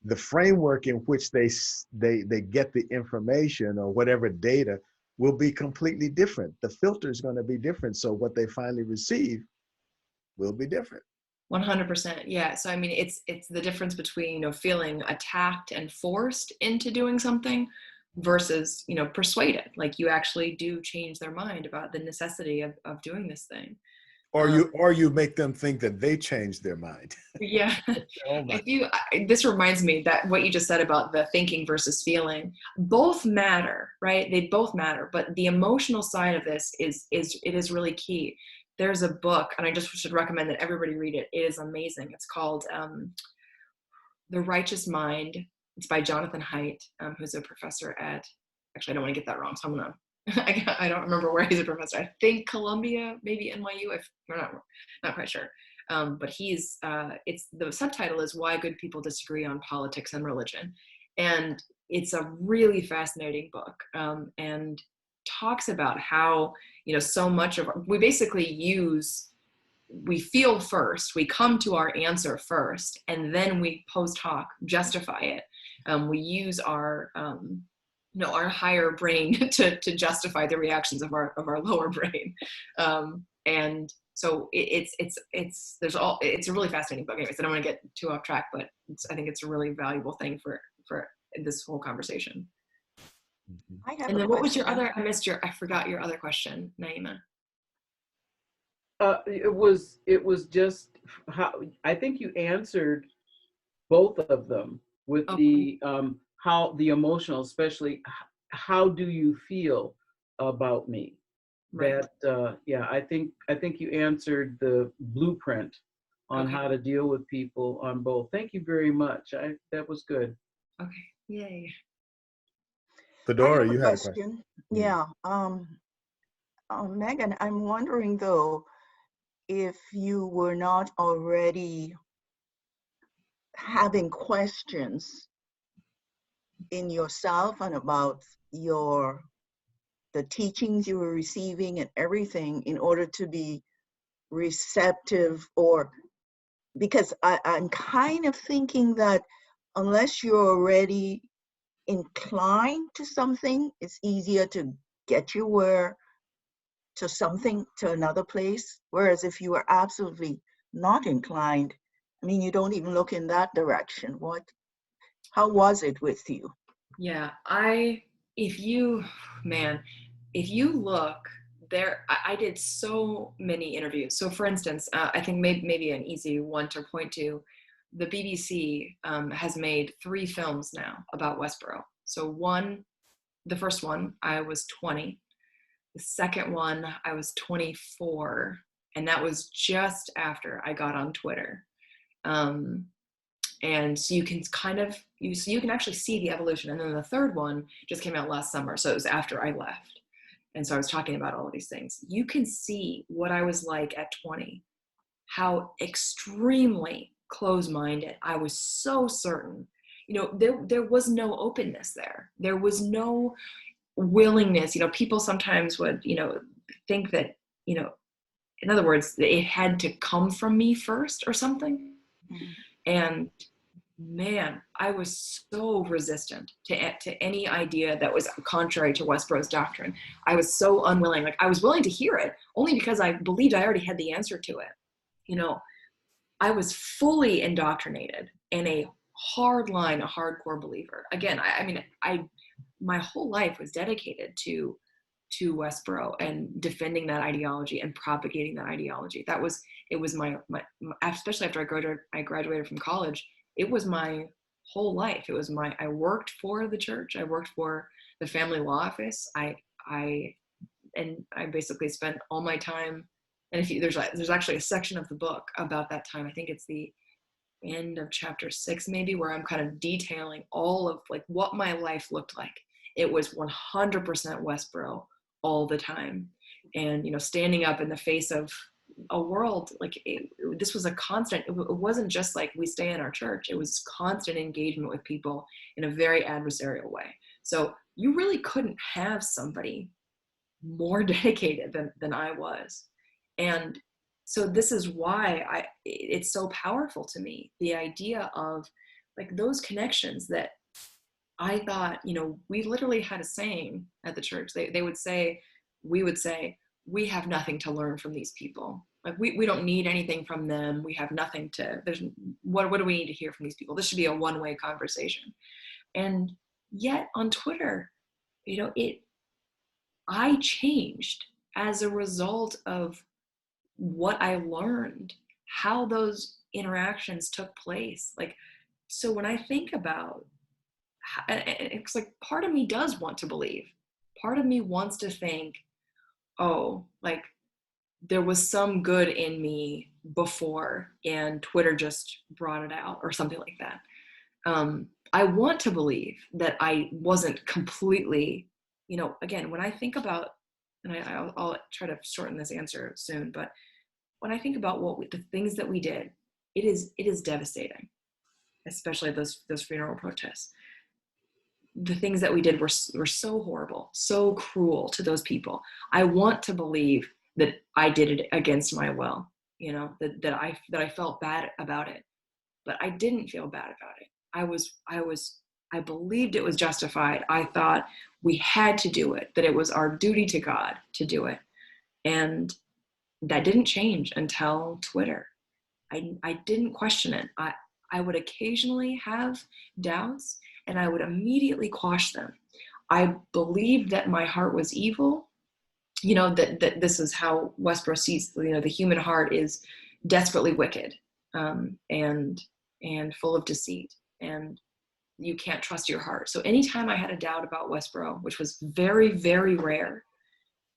the framework in which they get the information or whatever data will be completely different. The filter is going to be different. So what they finally receive will be different. 100%. Yeah. So, I mean, it's the difference between, feeling attacked and forced into doing something versus, persuaded. Like, you actually do change their mind about the necessity of doing this thing. Or you make them think that they changed their mind. Yeah. This reminds me that what you just said about the thinking versus feeling, both matter, right? They both matter, but the emotional side of this is really key. There's a book, and I just should recommend that everybody read it. It is amazing. It's called The Righteous Mind. It's by Jonathan Haidt, who's a professor at, actually, I don't want to get that wrong, so I'm gonna, I don't remember where he's a professor. I think Columbia, maybe NYU, if we're not quite sure. But the subtitle is Why Good People Disagree on Politics and Religion. And it's a really fascinating book, and talks about how, so much of, we feel first, we come to our answer first, and then we post hoc justify it. We use our higher brain to justify the reactions of our lower brain. And so it's a really fascinating book. Anyways, I don't want to get too off track, but I think it's a really valuable thing for this whole conversation. And then what was your other, I forgot your other question, Naima. It was just how, I think you answered both of them with the how the emotional, especially how do you feel about me? Right. That I think you answered the blueprint on how to deal with people on both. Thank you very much. That was good. Okay. Yay. Fedora, you had a question. Yeah. Megan, I'm wondering though, if you were not already having questions in yourself and about the teachings you were receiving and everything in order to be receptive, or because I'm kind of thinking that unless you're already inclined to something, it's easier to get you to another place. Whereas if you are absolutely not inclined, I mean, you don't even look in that direction. How was it with you? Yeah, if you look I did so many interviews. So for instance, I think maybe an easy one to point to, the BBC has made 3 films now about Westboro. So the first one, I was 20. The second one, I was 24. And that was just after I got on Twitter. And so you can you can actually see the evolution. And then the third one just came out last summer. So it was after I left. And so I was talking about all of these things. You can see what I was like at 20, how extremely close-minded. I was so certain, there was no openness there. There was no willingness. People sometimes would, think that, in other words, it had to come from me first or something. Mm-hmm. And man, I was so resistant to any idea that was contrary to Westboro's doctrine. I was so unwilling. Like, I was willing to hear it only because I believed I already had the answer to it. I was fully indoctrinated and a hardcore believer. Again, my whole life was dedicated to Westboro and defending that ideology and propagating that ideology. It was my especially after I graduated from college, it was my whole life. I worked for the church. I worked for the family law office. I basically spent all my time. And there's actually a section of the book about that time. I think it's the end of chapter 6, maybe, where I'm kind of detailing all of like what my life looked like. It was 100% Westboro all the time. And, standing up in the face of a world, like this was a constant. It wasn't just like we stay in our church. It was constant engagement with people in a very adversarial way. So you really couldn't have somebody more dedicated than I was. And so this is why it's so powerful to me, the idea of like those connections that I thought, we literally had a saying at the church. We would say, we have nothing to learn from these people. Like we don't need anything from them. We have nothing what do we need to hear from these people? This should be a one-way conversation. And yet on Twitter, I changed as a result of what I learned, how those interactions took place. Like, so when I think about, it's like part of me does want to believe. Part of me wants to think, oh, like there was some good in me before and Twitter just brought it out or something like that. I want to believe that I wasn't completely, again, when I think about, and I'll try to shorten this answer soon, but when I think about the things that we did, it is devastating, especially those funeral protests. The things that we did were so horrible, so cruel to those people. I want to believe that I did it against my will, that I felt bad about it, but I didn't feel bad about it. I believed it was justified. I thought we had to do it, that it was our duty to God to do it. And that didn't change until Twitter. I didn't question it. I would occasionally have doubts and I would immediately quash them. I believed that my heart was evil, that this is how Westboro sees, the human heart is desperately wicked, and full of deceit, and you can't trust your heart. So anytime I had a doubt about Westboro, which was very, very rare,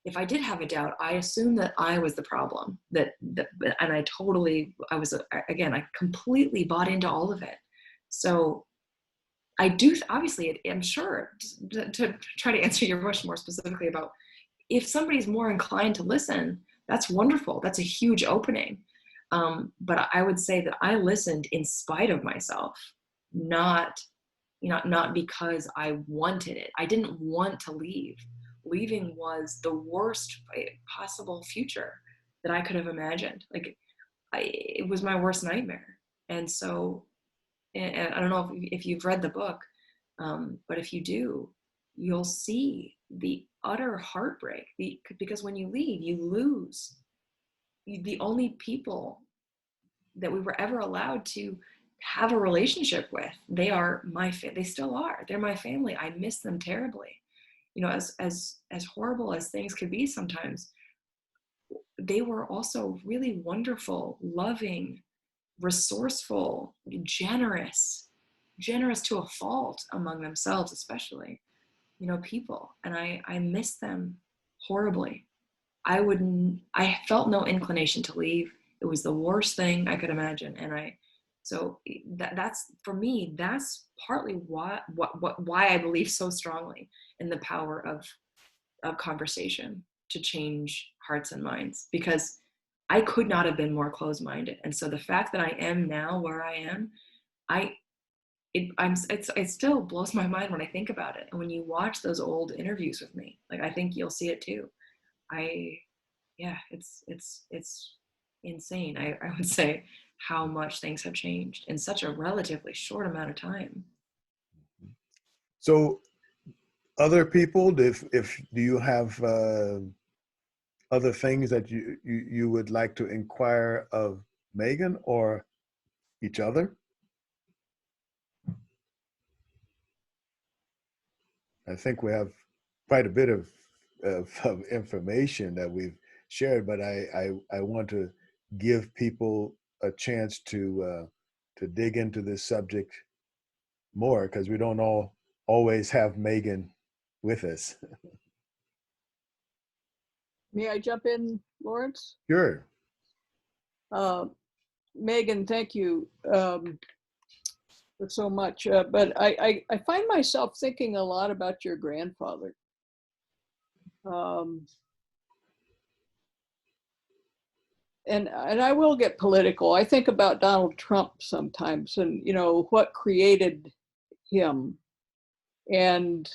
if I did have a doubt, I assumed that I was the problem, and I completely bought into all of it. So I do, obviously, I'm sure, to try to answer your question more specifically about if somebody's more inclined to listen, that's wonderful. That's a huge opening. But I would say that I listened in spite of myself, not because I wanted it. I didn't want to leave. Leaving was the worst possible future that I could have imagined. Like, it was my worst nightmare. And so, and I don't know if you've read the book, but if you do, you'll see the utter heartbreak. Because when you leave, you lose the only people that we were ever allowed to have a relationship with. They are they still are. They're my family. I miss them terribly. As horrible as things could be sometimes, they were also really wonderful, loving, resourceful, generous to a fault among themselves, especially, people. And I miss them horribly. I felt no inclination to leave. It was the worst thing I could imagine. And so that's, for me, that's partly why I believe so strongly in the power of conversation to change hearts and minds, because I could not have been more closed-minded. And so the fact that I am now where I am, it still blows my mind when I think about it. And when you watch those old interviews with me, like, I think you'll see it too. It's insane. I would say how much things have changed in such a relatively short amount of time. So other people, if do you have other things that you would like to inquire of Megan or each other? I think we have quite a bit of information that we've shared, but I want to give people a chance to dig into this subject more, because we don't always have Megan with us. May I jump in, Lawrence? Sure. Megan, thank you for so much. But I find myself thinking a lot about your grandfather. And I will get political. I think about Donald Trump sometimes, and what created him, and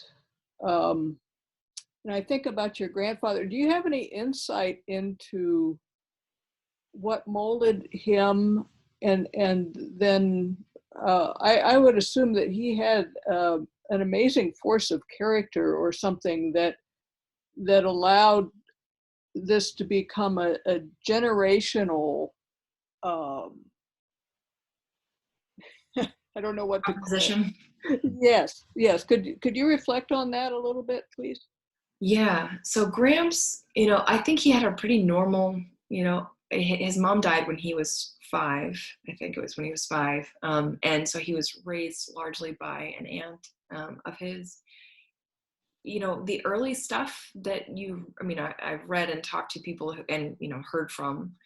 I think about your grandfather. Do you have any insight into what molded him? And then I would assume that he had an amazing force of character or something that allowed this to become a generational, I don't know what to call it. Yes. Could you reflect on that a little bit, please? Yeah. So Gramps, I think he had a pretty normal, his mom died when he was 5. I think it was when he was 5. And so he was raised largely by an aunt of his. The early stuff that I've read and talked to people and heard from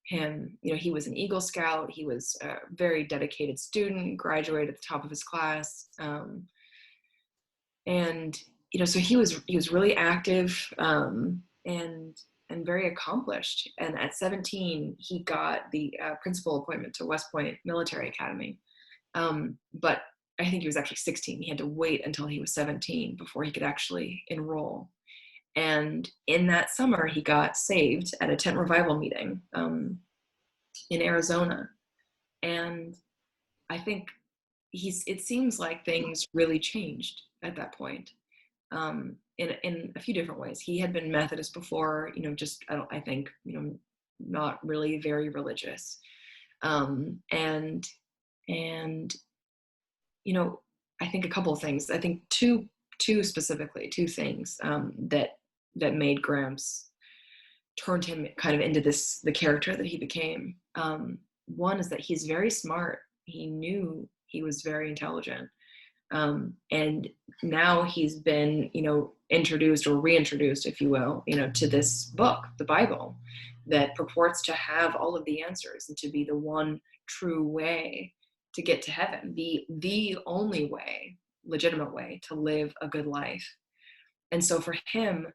him. He was an Eagle Scout. He was a very dedicated student, graduated at the top of his class. And so he was really active and very accomplished. And at 17, he got the principal appointment to West Point Military Academy. But I think he was actually 16. He had to wait until he was 17 before he could actually enroll. And in that summer, he got saved at a tent revival meeting in Arizona. And I think it seems like things really changed at that point in a few different ways. He had been Methodist before, I think, not really very religious. I think a couple of things. I think two things that made Gramps, turned him kind of into the character that he became. One is that he's very smart. He knew he was very intelligent. And now he's been, introduced or reintroduced, if you will, to this book, the Bible, that purports to have all of the answers and to be the one true way to get to heaven, the only way, legitimate way to live a good life. And so for him,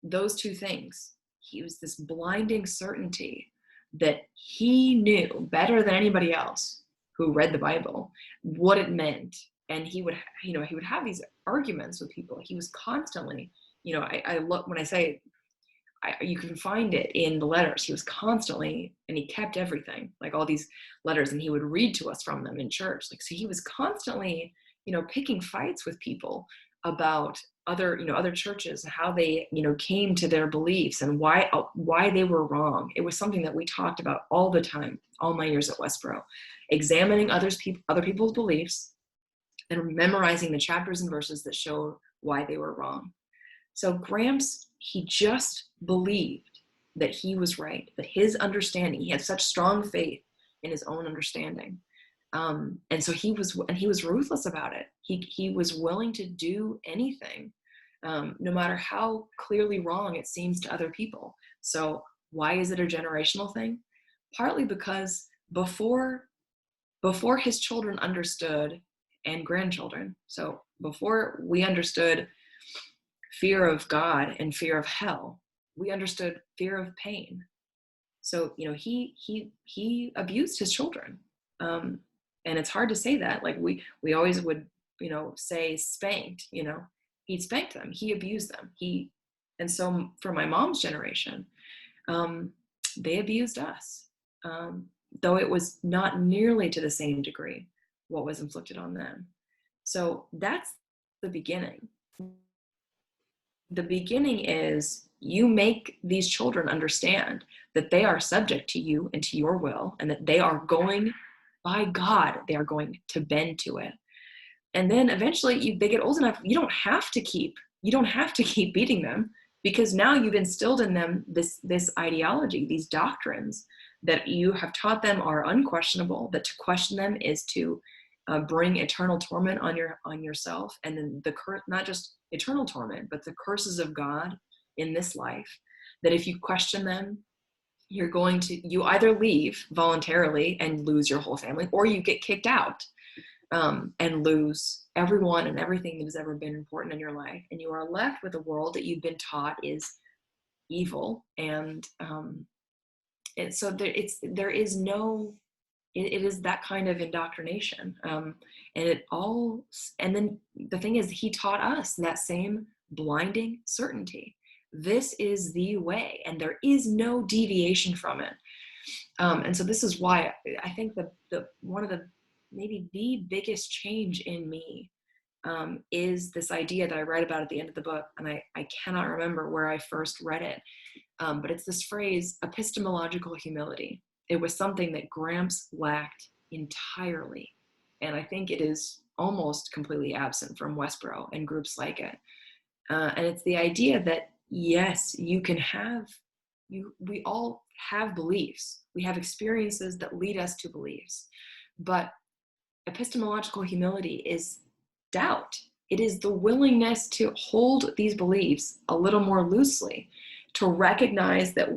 those two things, he was this blinding certainty that he knew better than anybody else who read the Bible what it meant. And he would have these arguments with people. He was constantly, I look, when I say, you can find it in the letters. He was constantly, and he kept everything, like all these letters, and he would read to us from them in church. So he was constantly, picking fights with people about other churches, how they, came to their beliefs and why they were wrong. It was something that we talked about all the time, all my years at Westboro, examining other people's beliefs and memorizing the chapters and verses that show why they were wrong. So Gramps, he just believed that he was right, that his understanding, he had such strong faith in his own understanding. And so he was ruthless about it. He was willing to do anything, no matter how clearly wrong it seems to other people. So why is it a generational thing? Partly because before his children understood, and grandchildren, so before we understood fear of God and fear of hell, we understood fear of pain. So, you know, he abused his children. And it's hard to say that. Like we always would, you know, say spanked, you know, he spanked them, he abused them. And so for my mom's generation, they abused us, though it was not nearly to the same degree what was inflicted on them. So that's the beginning. The beginning is you make these children understand that they are subject to you and to your will, and that they are going, by God, they are going to bend to it. And then eventually they get old enough, you don't have to keep beating them, because now you've instilled in them this ideology, these doctrines that you have taught them are unquestionable, that to question them is to bring eternal torment on yourself, and then not just eternal torment, but the curses of God in this life, that if you question them, you either leave voluntarily and lose your whole family, or you get kicked out and lose everyone and everything that has ever been important in your life, and you are left with a world that you've been taught is evil. And so it is that kind of indoctrination. And then the thing is, he taught us that same blinding certainty. This is the way, and there is no deviation from it. And so this is why I think one of the maybe the biggest change in me is this idea that I write about at the end of the book, and I cannot remember where I first read it, but it's this phrase, epistemological humility. It was something that Gramps lacked entirely, and I think it is almost completely absent from Westboro and groups like it. And it's the idea that, yes, we all have beliefs. We have experiences that lead us to beliefs. But epistemological humility is doubt. It is the willingness to hold these beliefs a little more loosely, to recognize that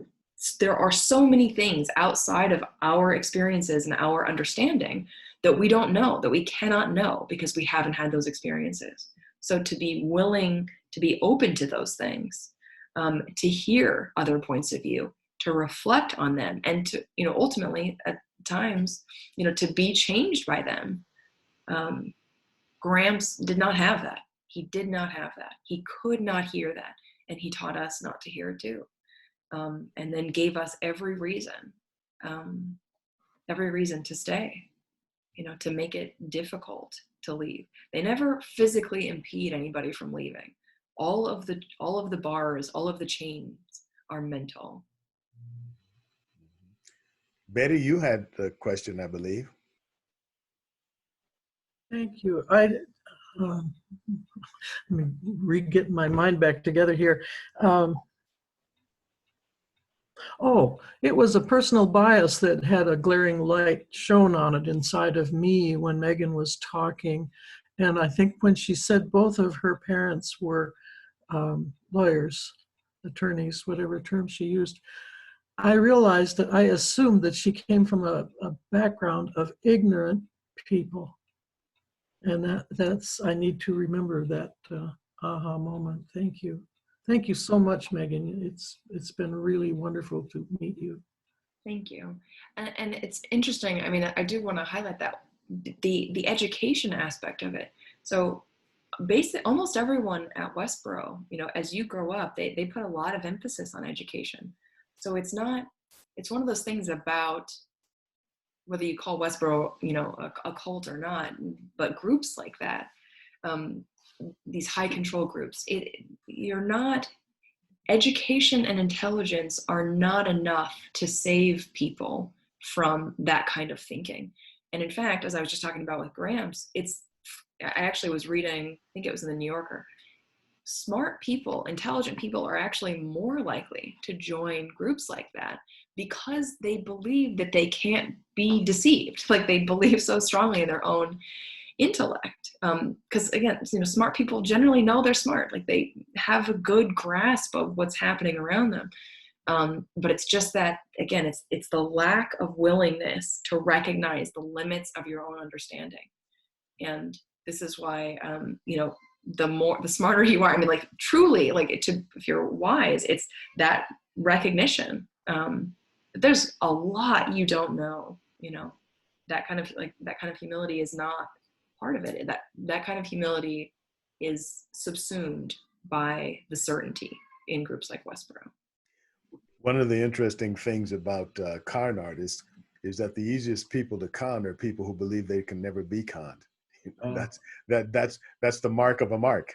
there are so many things outside of our experiences and our understanding that we don't know, that we cannot know because we haven't had those experiences. So to be willing to be open to those things, to hear other points of view, to reflect on them, and to, ultimately at times, to be changed by them. Gramps did not have that. He did not have that. He could not hear that. And he taught us not to hear it too. And then gave us every reason to stay, to make it difficult to leave. They never physically impede anybody from leaving. All of the bars, all of the chains are mental. Betty, you had the question, I believe. Thank you. Let me get my mind back together here. It was a personal bias that had a glaring light shone on it inside of me when Megan was talking. And I think when she said both of her parents were lawyers, attorneys, whatever term she used, I realized that I assumed that she came from a background of ignorant people. And that's, I need to remember that aha moment. Thank you. Thank you so much, Megan. It's been really wonderful to meet you. Thank you. And it's interesting. I mean, I do want to highlight that the education aspect of it. So basically, almost everyone at Westboro, as you grow up, they put a lot of emphasis on education. So it's one of those things about whether you call Westboro, a cult or not, but groups like that, these high control groups, education and intelligence are not enough to save people from that kind of thinking. And in fact, as I was just talking about with Gramps, I actually was reading, I think it was in the New Yorker, smart people, intelligent people are actually more likely to join groups like that because they believe that they can't be deceived. Like they believe so strongly in their own intellect. Because again, smart people generally know they're smart. Like they have a good grasp of what's happening around them. But it's just that, again, it's the lack of willingness to recognize the limits of your own understanding. And this is why, the smarter you are, I mean, like truly, like if you're wise, it's that recognition. There's a lot you don't know, that kind of humility is not part of it. That kind of humility is subsumed by the certainty in groups like Westboro. One of the interesting things about con artists is that the easiest people to con are people who believe they can never be conned. That's the mark of a mark,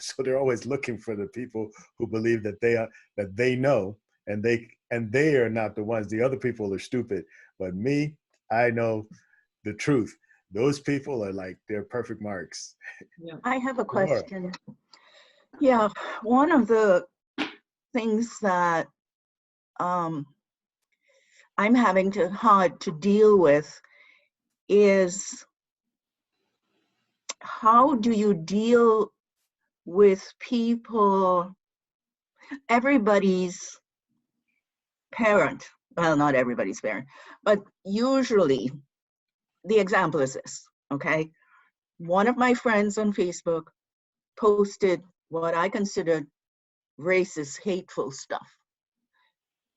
so they're always looking for the people who believe that they know, and they are not the ones. The other people are stupid, but me, I know the truth. Those people are like, they're perfect marks. Yeah. I have a question. Yeah, one of the things that I'm having hard to deal with is, how do you deal with people, everybody's parent, well, not everybody's parent, but usually the example is this, okay? One of my friends on Facebook posted what I considered racist, hateful stuff.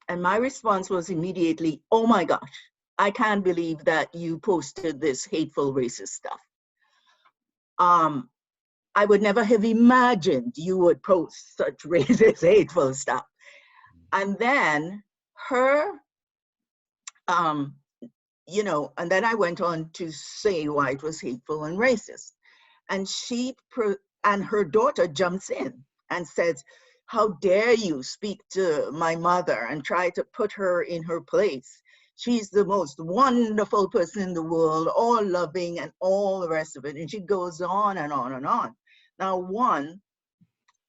And my response was immediately, oh my gosh, I can't believe that you posted this hateful, racist stuff. I would never have imagined you would post such racist, hateful stuff. And then and then I went on to say why it was hateful and racist. And and her daughter jumps in and says, how dare you speak to my mother and try to put her in her place? She's the most wonderful person in the world, all loving and all the rest of it. And she goes on and on and on. Now, one,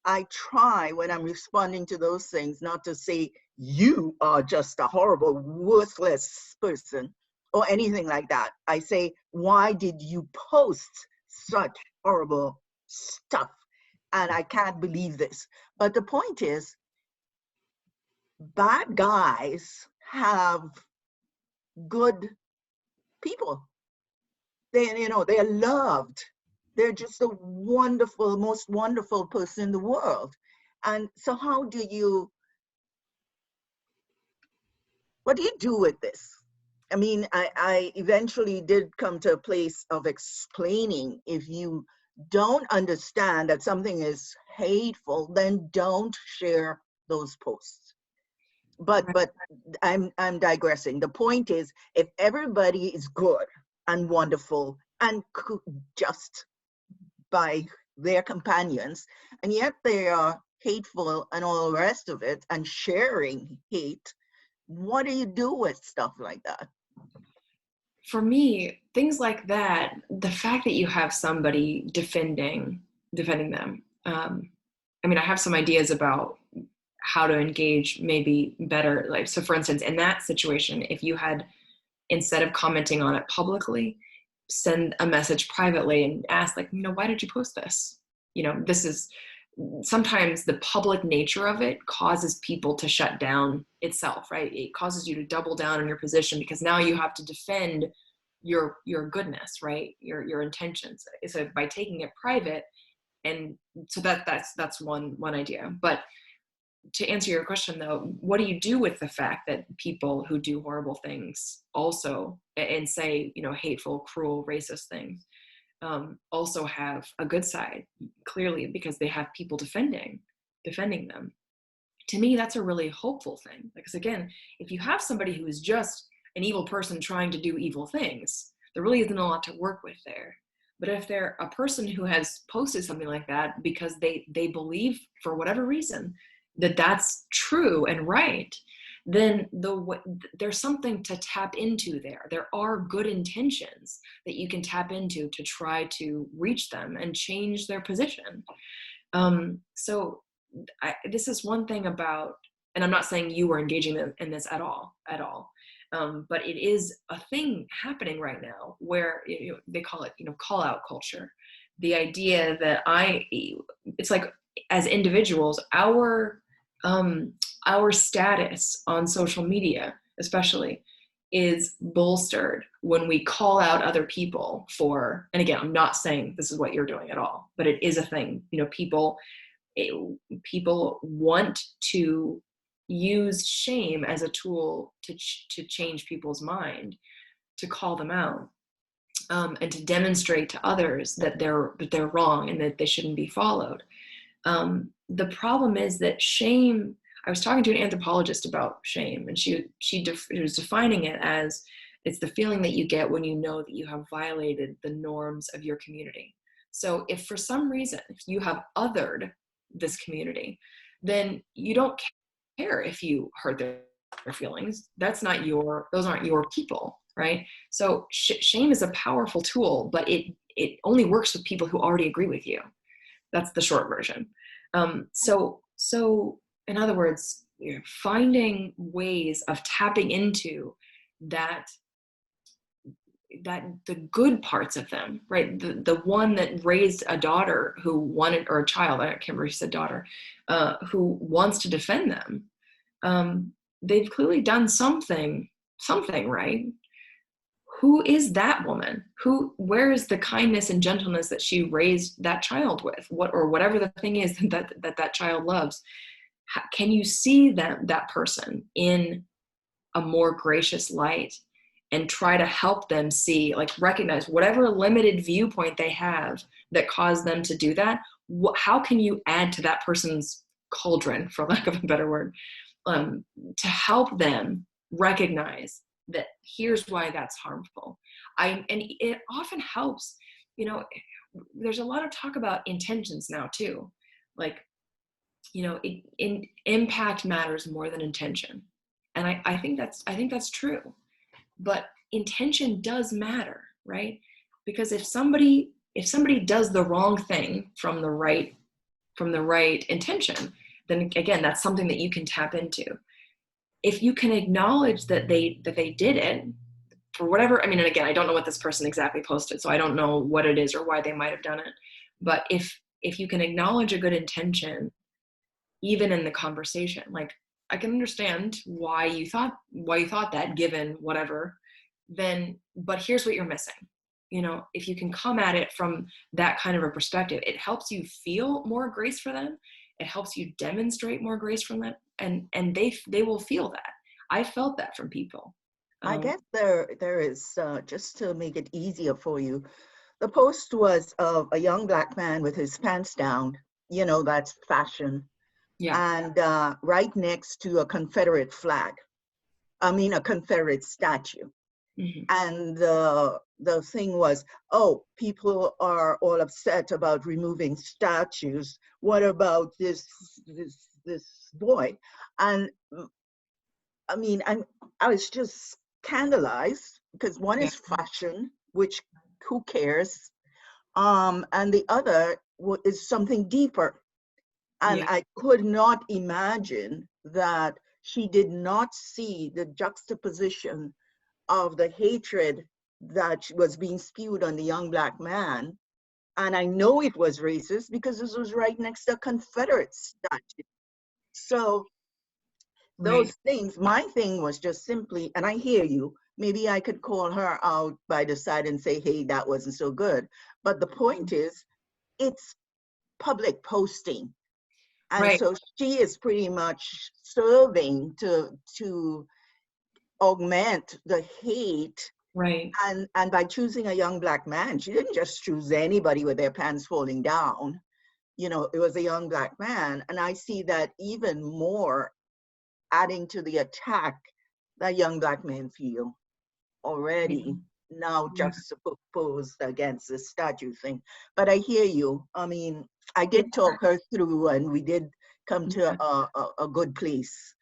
I try when I'm responding to those things not to say, you are just a horrible, worthless person or anything like that. I say, why did you post such horrible stuff? And I can't believe this. But the point is, bad guys have good people. They are loved. They're just a wonderful, most wonderful person in the world. And so what do you do with this? I mean, I eventually did come to a place of explaining, if you don't understand that something is hateful, then don't share those posts. But I'm digressing. The point is, if everybody is good and wonderful and just by their companions, and yet they are hateful and all the rest of it and sharing hate, what do you do with stuff like that? For me, things like that, the fact that you have somebody defending them. I mean, I have some ideas about how to engage maybe better. Like, so for instance, in that situation, if you had, instead of commenting on it publicly, send a message privately and ask, like, why did you post this? This is, sometimes the public nature of it causes people to shut down itself, right? It causes you to double down on your position because now you have to defend your goodness, right? Your intentions. So by taking it private, and so that's one idea. But to answer your question though, what do you do with the fact that people who do horrible things also, and say, hateful, cruel, racist things, also have a good side, clearly, because they have people defending them? To me, that's a really hopeful thing. Because again, if you have somebody who is just an evil person trying to do evil things, there really isn't a lot to work with there. But if they're a person who has posted something like that because they believe, for whatever reason, that that's true and right, then there's something to tap into there. There are good intentions that you can tap into to try to reach them and change their position. So this is one thing about, and I'm not saying you were engaging in this at all. But it is a thing happening right now where they call it, call out culture. The idea that it's like, as individuals, our status on social media, especially, is bolstered when we call out other people for, and again, I'm not saying this is what you're doing at all, but it is a thing. People want to use shame as a tool to change people's mind, to call them out, and to demonstrate to others that they're wrong and that they shouldn't be followed. The problem is that shame, I was talking to an anthropologist about shame, and she was defining it as, it's the feeling that you get when you know that you have violated the norms of your community. So if for some reason you have othered this community, then you don't care if you hurt their feelings. Those aren't your people, right? So shame is a powerful tool, but it only works with people who already agree with you. That's the short version. So in other words, finding ways of tapping into that the good parts of them, right? The one that raised a daughter who wanted, or a child, I can't remember if you said daughter, who wants to defend them. They've clearly done something right. Who is that woman? Where is the kindness and gentleness that she raised that child with? Whatever the thing is that child loves. Can you see that person in a more gracious light and try to help them see, recognize whatever limited viewpoint they have that caused them to do that? How can you add to that person's cauldron, for lack of a better word, to help them recognize that here's why that's harmful. And it often helps, there's a lot of talk about intentions now too. Impact matters more than intention. And I think that's true. But intention does matter, right? Because if somebody does the wrong thing from the right intention, then again, that's something that you can tap into. If you can acknowledge that they did it for whatever, and again, I don't know what this person exactly posted, so I don't know what it is or why they might have done it. But if you can acknowledge a good intention, even in the conversation, I can understand why you thought that, given whatever, but here's what you're missing. If you can come at it from that kind of a perspective, it helps you feel more grace for them. It helps you demonstrate more grace from them, and they will feel that. I felt that from people. I guess there is, just to make it easier for you, the post was of a young Black man with his pants down, that's fashion. Yeah. And right next to a Confederate flag, a Confederate statue. Mm-hmm. And the thing was, people are all upset about removing statues. What about this boy? And I was just scandalized, because one is fashion, which who cares? And the other is something deeper. And I could not imagine that she did not see the juxtaposition of the hatred that was being spewed on the young Black man. And I know it was racist because this was right next to a Confederate statue. So those things, my thing was just simply, and I hear you, maybe I could call her out by the side and say, hey, that wasn't so good. But the point is, it's public posting. And so she is pretty much serving to augment the hate. Right. And by choosing a young Black man, she didn't just choose anybody with their pants falling down. It was a young Black man. And I see that even more adding to the attack that young Black men feel already, now juxtaposed against the statue thing. But I hear you. I did talk her through, and we did come to a good place.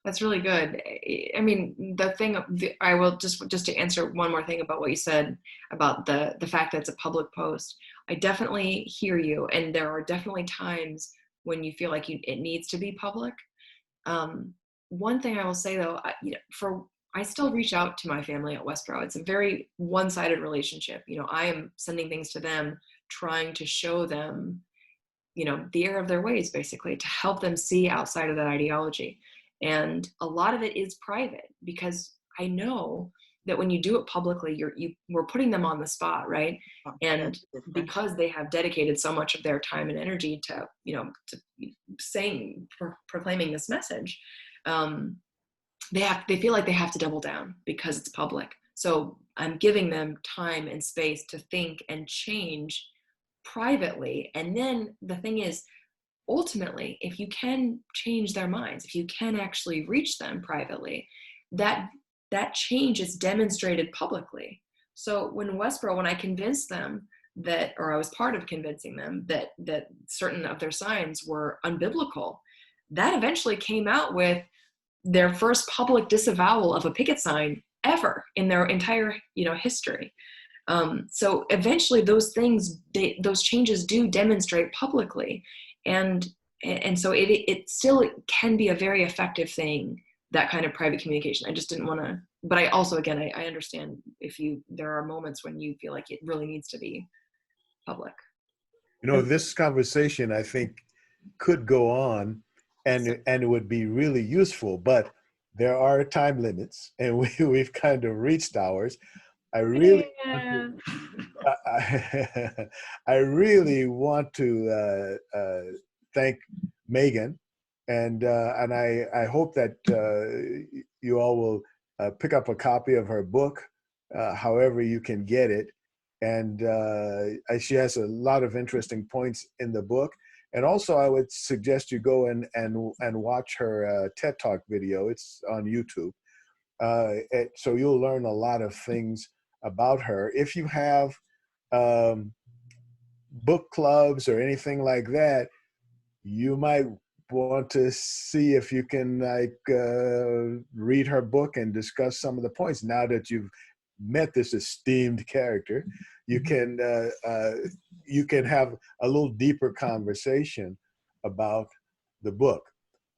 That's really good. The thing, I will just to answer one more thing about what you said about the fact that it's a public post. I definitely hear you. And there are definitely times when you feel like it needs to be public. One thing I will say though, I still reach out to my family at Westboro. It's a very one-sided relationship. I am sending things to them, trying to show them, the error of their ways, basically, to help them see outside of that ideology. And a lot of it is private, because I know that when you do it publicly, we're putting them on the spot, right? And because they have dedicated so much of their time and energy to, proclaiming this message, they feel like they have to double down because it's public. So I'm giving them time and space to think and change privately. And then the thing is, ultimately, if you can change their minds, if you can actually reach them privately, that change is demonstrated publicly. So when I convinced them that, or I was part of convincing them that certain of their signs were unbiblical, that eventually came out with their first public disavowal of a picket sign ever in their entire, history. So eventually those things, those changes do demonstrate publicly. And so it still can be a very effective thing, that kind of private communication. I just didn't want to, but I also, again, I understand there are moments when you feel like it really needs to be public. This conversation, I think, could go on and it would be really useful, but there are time limits, and we've kind of reached ours. I really want to thank Megan, and I hope that you all will pick up a copy of her book, however you can get it. And she has a lot of interesting points in the book. And also, I would suggest you go and watch her TED Talk video. It's on YouTube. So you'll learn a lot of things about her. If you have book clubs or anything like that, you might want to see if you can read her book and discuss some of the points. Now that you've met this esteemed character, you can have a little deeper conversation about the book.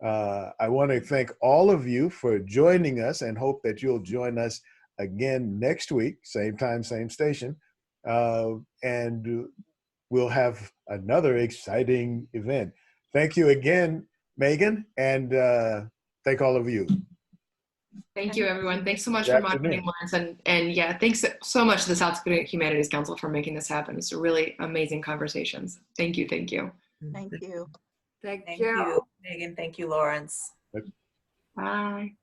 I want to thank all of you for joining us, and hope that you'll join us again next week, same time, same station, and we'll have another exciting event. Thank you again, Megan, and thank all of you. Thank you, everyone. Thanks so much for moderating, Lawrence. And yeah, thanks so much to the South Dakota Humanities Council for making this happen. It's really amazing conversations. Thank you. Thank you. Thank you. Thank you, Megan. Thank you, Lawrence. Bye.